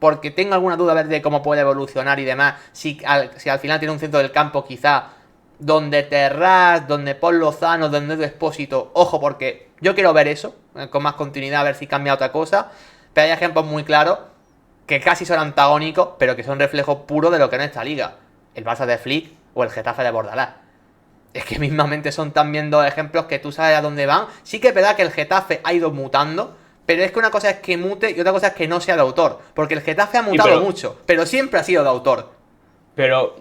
porque tengo alguna duda a ver de cómo puede evolucionar y demás. Si al final tiene un centro del campo quizá donde Terraz, donde Paul Lozano, donde Edu Expósito. Ojo, porque yo quiero ver eso, con más continuidad, a ver si cambia otra cosa. Pero hay ejemplos muy claros que casi son antagónicos, pero que son reflejo puro de lo que no es esta liga. El Barça de Flick o el Getafe de Bordalás. Es que mismamente son también dos ejemplos que tú sabes a dónde van. Sí que es verdad que el Getafe ha ido mutando, pero es que una cosa es que mute y otra cosa es que no sea de autor. Porque el Getafe ha mutado mucho, pero siempre ha sido de autor. Pero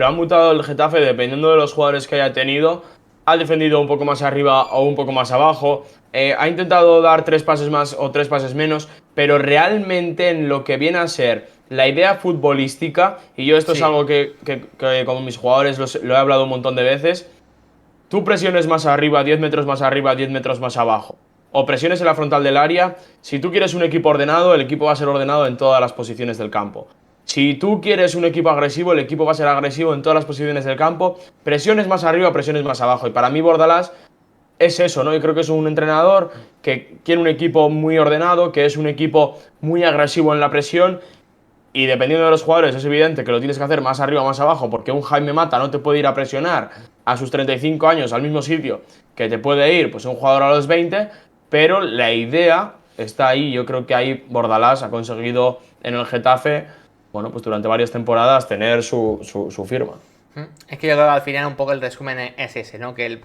ha mutado el Getafe dependiendo de los jugadores que haya tenido. Ha defendido un poco más arriba o un poco más abajo. Ha intentado dar 3 pases más o 3 pases menos. Pero realmente en lo que viene a ser la idea futbolística, y yo esto es Sí. algo que con mis jugadores lo he hablado un montón de veces, tú presiones más arriba, 10 metros más arriba, 10 metros más abajo, o presiones en la frontal del área, si tú quieres un equipo ordenado, el equipo va a ser ordenado en todas las posiciones del campo. Si tú quieres un equipo agresivo, el equipo va a ser agresivo en todas las posiciones del campo, presiones más arriba, presiones más abajo. Y para mí Bordalás es eso, ¿no? Yo creo que es un entrenador que quiere un equipo muy ordenado, que es un equipo muy agresivo en la presión. Y dependiendo de los jugadores, es evidente que lo tienes que hacer más arriba o más abajo, porque un Jaime Mata no te puede ir a presionar a sus 35 años al mismo sitio que te puede ir pues un jugador a los 20, pero la idea está ahí. Yo creo que ahí Bordalás ha conseguido en el Getafe, bueno, pues durante varias temporadas tener su firma. Es que yo creo que al final un poco el resumen es ese, ¿no? Que el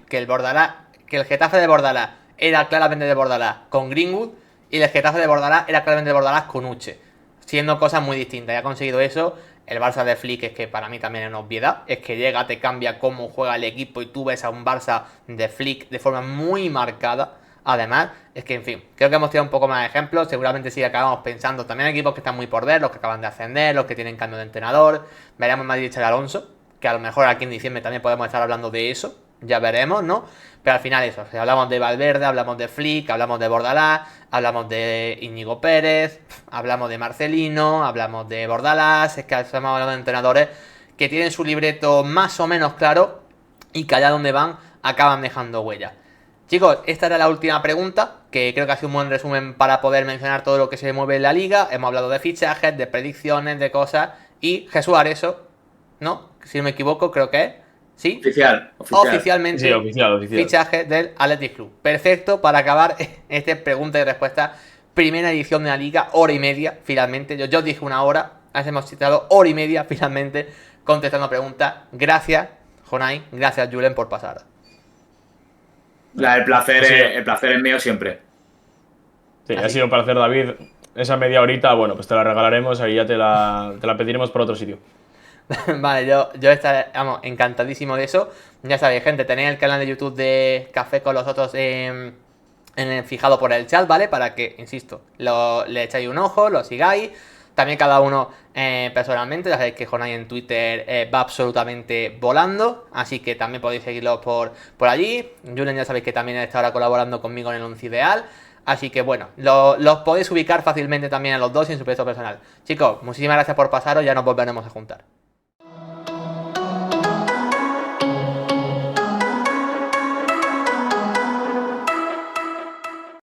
Getafe de Bordalás era claramente de Bordalás con Greenwood y el Getafe de Bordalás era claramente de Bordalás con Uche. Siendo cosas muy distintas. Y ha conseguido eso. El Barça de Flick es que para mí también es una obviedad. Es que llega, te cambia cómo juega el equipo y tú ves a un Barça de Flick de forma muy marcada. Además, es que en fin, creo que hemos tenido un poco más de ejemplos. Seguramente sí acabamos pensando. También hay equipos que están muy por ver, los que acaban de ascender, los que tienen cambio de entrenador. Veremos Madrid y Alonso, que a lo mejor aquí en diciembre también podemos estar hablando de eso. Ya veremos, ¿no? Pero al final eso, si hablamos de Valverde, hablamos de Flick, hablamos de Bordalás, hablamos de Íñigo Pérez, hablamos de Marcelino, hablamos de Bordalás. Es que estamos hablando de entrenadores que tienen su libreto más o menos claro y que allá donde van acaban dejando huella. Chicos, esta era la última pregunta, que creo que ha sido un buen resumen para poder mencionar todo lo que se mueve en la liga. Hemos hablado de fichajes, de predicciones, de cosas. Y Jesús Areso, ¿no? Si no me equivoco, creo que es. ¿Sí? Oficial. Oficialmente. Sí, oficial. Fichaje del Athletic Club. Perfecto para acabar este pregunta y respuesta. Primera edición de la liga, hora y media, finalmente. Yo dije una hora, ahora hemos citado hora y media, finalmente, contestando preguntas. Gracias, Jonay. Gracias, Julen, por pasar. El placer es mío siempre. Sí, Así. ha sido un placer, David. Esa media horita, bueno, pues te la regalaremos y ya te la pediremos por otro sitio. Vale, yo estaré, vamos, encantadísimo de eso. Ya sabéis, gente, tenéis el canal de YouTube de Café con los Otros fijado por el chat, ¿vale? Para que, insisto, le echáis un ojo, lo sigáis. También cada uno personalmente, ya sabéis que Jonay en Twitter va absolutamente volando. Así que también podéis seguirlo por allí. Julen ya sabéis que también está ahora colaborando conmigo en el 11 Ideal. Así que bueno, los podéis ubicar fácilmente también a los dos y en su proyecto personal. Chicos, muchísimas gracias por pasaros, ya nos volveremos a juntar.